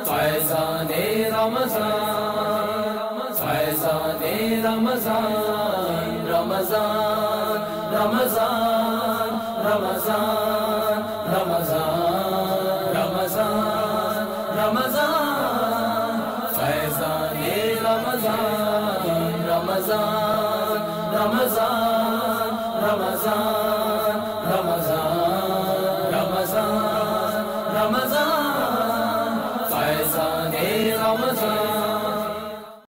فیضان رمضان فیضان رمضان رمضان رمضان رمضان رمضان رمضان رمضان فیضان رمضان رمضان رمضان رمضان